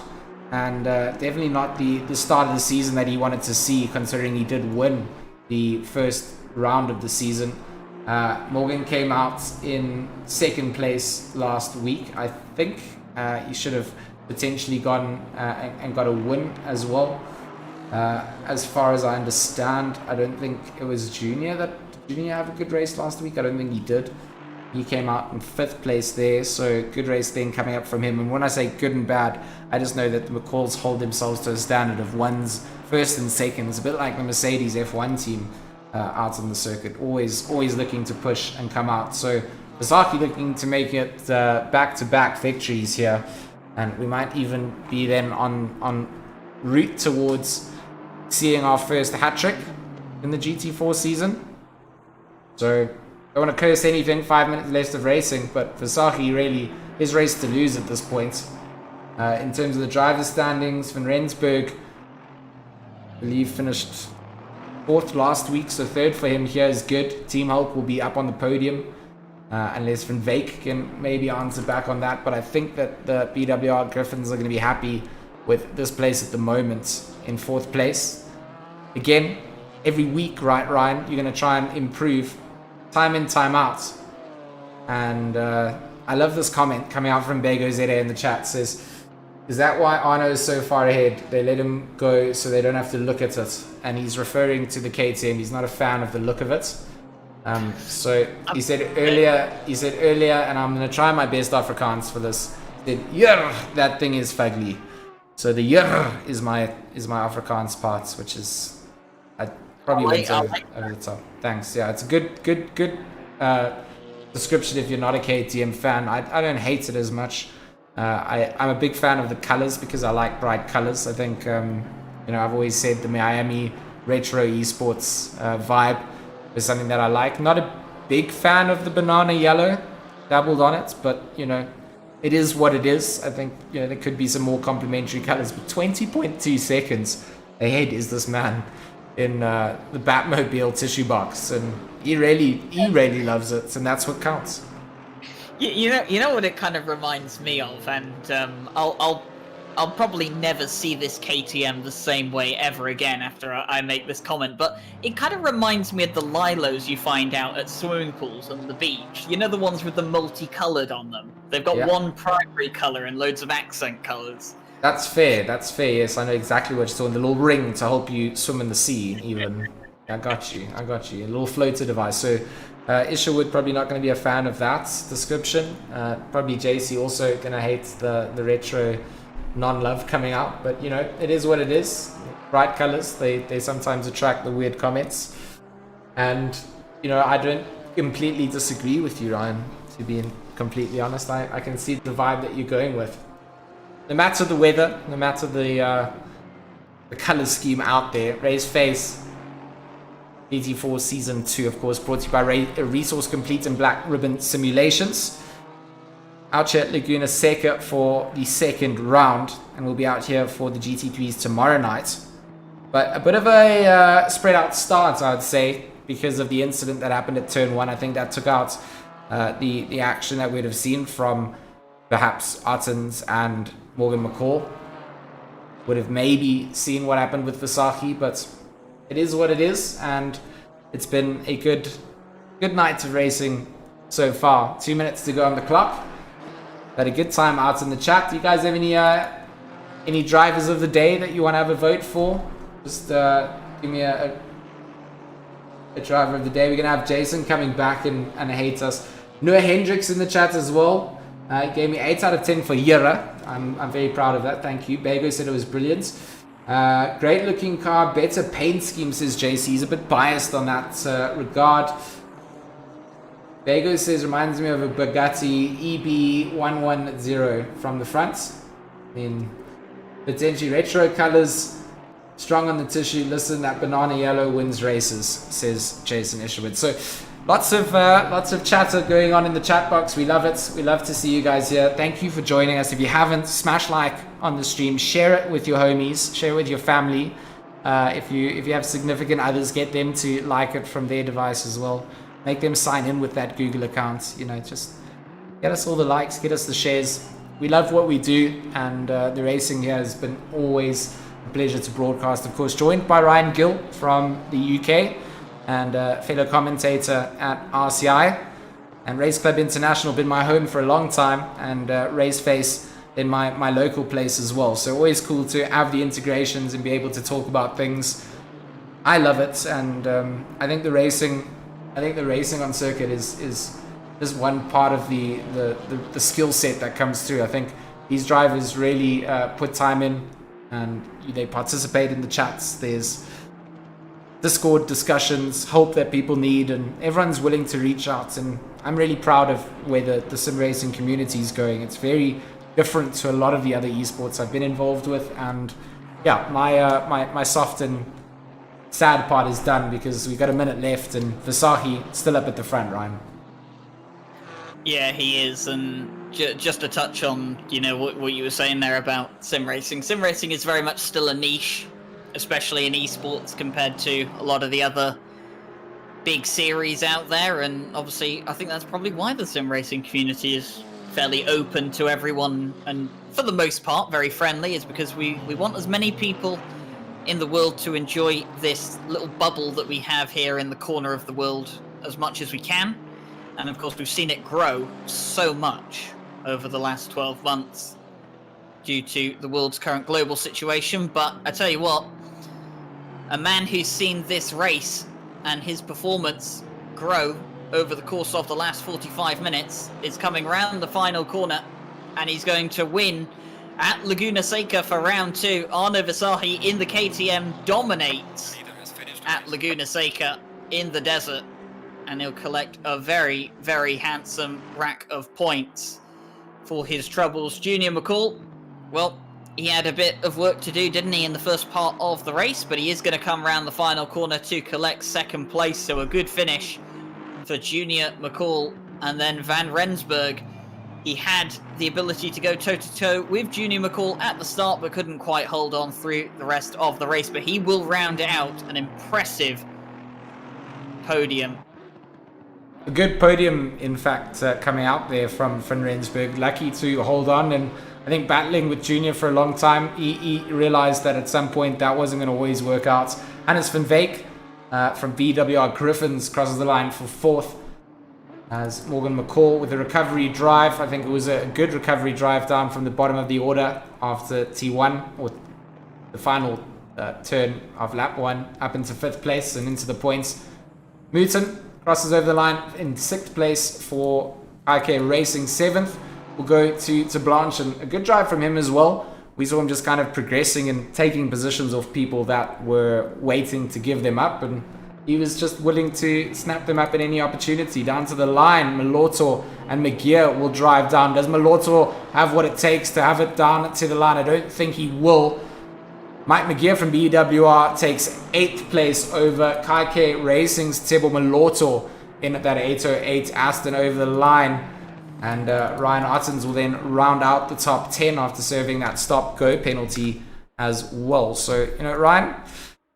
And definitely not the start of the season that he wanted to see, considering he did win the first round of the season. Morgan came out in 2nd place last week, I think. He should have potentially gone and got a win as well. As far as I understand, I don't think it was Junior have a good race last week. I don't think he did. He came out in 5th place there, so good race then coming up from him. And when I say good and bad, I just know that the McCalls hold themselves to a standard of 1s, 1st and 2nds, a bit like the Mercedes F1 team out on the circuit, always looking to push and come out. So Versailles looking to make it back-to-back victories here, and we might even be then on route towards seeing our first hat-trick in the GT4 season. So don't want to curse anything, 5 minutes left of racing, but Versailles really is race to lose at this point. In terms of the driver standings, Van Rensburg, I believe, finished 4th last week, so 3rd for him here is good. Team Hulk will be up on the podium, unless Van Veek can maybe answer back on that, but I think that the BWR Griffins are going to be happy with this place at the moment in 4th place. Again, every week, right, Ryan, you're going to try and improve time in, time out. And I love this comment coming out from Bego ZA in the chat. Says, is that why Arno is so far ahead? They let him go so they don't have to look at it. And he's referring to the KTM. He's not a fan of the look of it. So he said earlier, and I'm gonna try my best Afrikaans for this. He said, "Yer, that thing is fugly." So the yer is my Afrikaans parts, which is I probably went over the top. Thanks. Yeah, it's a good description if you're not a KTM fan. I don't hate it as much. I'm a big fan of the colors because I like bright colors. I think I've always said the Miami retro esports vibe is something that I like. Not a big fan of the banana yellow dabbled on it, but it is what it is. I think there could be some more complementary colors, but 20.2 seconds ahead is this man in the Batmobile tissue box, and he really loves it, and that's what counts. You know what it kind of reminds me of, and I'll probably never see this KTM the same way ever again after I make this comment, but it kind of reminds me of the lilos you find out at swimming pools on the beach. You know, the ones with the multicolored on them? They've got one primary color and loads of accent colors. That's fair, yes, I know exactly what you're talking. The little ring to help you swim in the sea, even. I got you. A little floater device. So Isherwood probably not going to be a fan of that description. Probably JC also going to hate the retro non-love coming out, but it is what it is. Bright colors, they sometimes attract the weird comments, and I don't completely disagree with you, Ryan, to be completely honest. I can see the vibe that you're going with, no matter the weather, no matter the color scheme out there. Raceface GT4 Season 2, of course, brought to you by Resource Complete and Black Ribbon Simulations. Out here at Laguna Seca for the second round, and we'll be out here for the GT3s tomorrow night. But a bit of a spread out start, I would say, because of the incident that happened at turn 1. I think that took out the action that we'd have seen from perhaps Ottens and Morgan McCall. Would have maybe seen what happened with Visagie, but it is what it is, and it's been a good night of racing so far. 2 minutes to go on the clock. Had a good time out in the chat. Do you guys have any drivers of the day that you want to have a vote for? Just give me a driver of the day. We're going to have Jason coming back and hate us. Noah Hendricks in the chat as well. He gave me 8 out of 10 for Yera. I'm very proud of that. Thank you. Bago said it was brilliant. Great looking car. Better paint scheme, says JC. He's a bit biased on that regard. Bago says, reminds me of a Bugatti EB110 from the front. In potentially retro colors, strong on the tissue. Listen, that banana yellow wins races, says Jason Isherwood. So lots of chatter going on in the chat box. We love it. We love to see you guys here. Thank you for joining us. If you haven't, smash like on the stream. Share it with your homies. Share it with your family. If you have significant others, get them to like it from their device as well. Make them sign in with that Google account. Just get us all the likes, get us the shares. We love what we do, and the racing here has been always a pleasure to broadcast. Of course, joined by Ryan Gill from the UK and fellow commentator at RCI. And Race Club International, been my home for a long time, and Raceface in my local place as well. So always cool to have the integrations and be able to talk about things. I love it, and I think the racing on circuit is one part of the skill set that comes through. I think these drivers really put time in, and they participate in the chats. There's Discord discussions, help that people need, and everyone's willing to reach out. And I'm really proud of where the sim racing community is going. It's very different to a lot of the other esports I've been involved with, and yeah, my soft and sad part is done because we've got a minute left, and Visagie still up at the front, Ryan. Yeah, he is, and just to touch on, what you were saying there about sim racing. Sim racing is very much still a niche, especially in esports compared to a lot of the other big series out there, and obviously I think that's probably why the sim racing community is fairly open to everyone, and for the most part very friendly, is because we want as many people in the world to enjoy this little bubble that we have here in the corner of the world as much as we can. And of course, we've seen it grow so much over the last 12 months due to the world's current global situation. But I tell you what, a man who's seen this race and his performance grow over the course of the last 45 minutes, is coming round the final corner, and he's going to win at Laguna Seca for round 2. Arno Visahi in the KTM dominates at Laguna Seca in the desert, and he'll collect a very, very handsome rack of points for his troubles. Junior McCall, well, he had a bit of work to do, didn't he, in the first part of the race, but he is going to come round the final corner to collect second place, so a good finish for Junior McCall. And then Van Rensburg, he had the ability to go toe-to-toe with Junior McCall at the start, but couldn't quite hold on through the rest of the race, but he will round out an impressive podium. A good podium, in fact, coming out there from Van Rensburg. Lucky to hold on, and I think battling with Junior for a long time, he realized that at some point that wasn't going to always work out. Hannes van Veek from BWR Griffins crosses the line for 4th. As Morgan McCall with a recovery drive. I think it was a good recovery drive down from the bottom of the order after T1, or the final turn of lap 1, up into 5th place and into the points. Mooten crosses over the line in 6th place for IK Racing. 7th will go to Blanche, and a good drive from him as well. We saw him just kind of progressing and taking positions off people that were waiting to give them up, and he was just willing to snap them up at any opportunity. Down to the line, Malotto and McGear will drive down. Does Malotto have what it takes to have it down to the line? I don't think he will. Mike McGear from BWR takes 8th place over Kaike Racing's Tebo Malotto in that 808 Aston over the line. And Ryan Ottens will then round out the top 10 after serving that stop-go penalty as well. So, Ryan,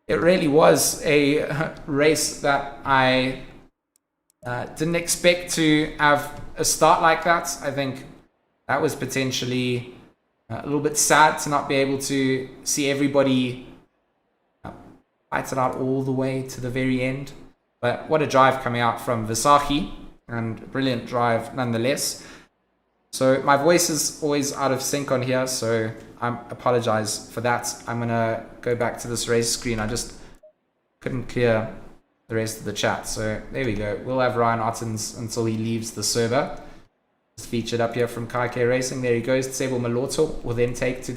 it really was a race that I didn't expect to have a start like that. I think that was potentially a little bit sad to not be able to see everybody fight it out all the way to the very end. But what a drive coming out from Visahi, and a brilliant drive nonetheless. So my voice is always out of sync on here, so I apologize for that. I'm going to go back to this race screen. I just couldn't clear the rest of the chat. So there we go. We'll have Ryan Ottens until he leaves the server. It's featured up here from Kaike Racing. There he goes. Sebo Malotto will then take to the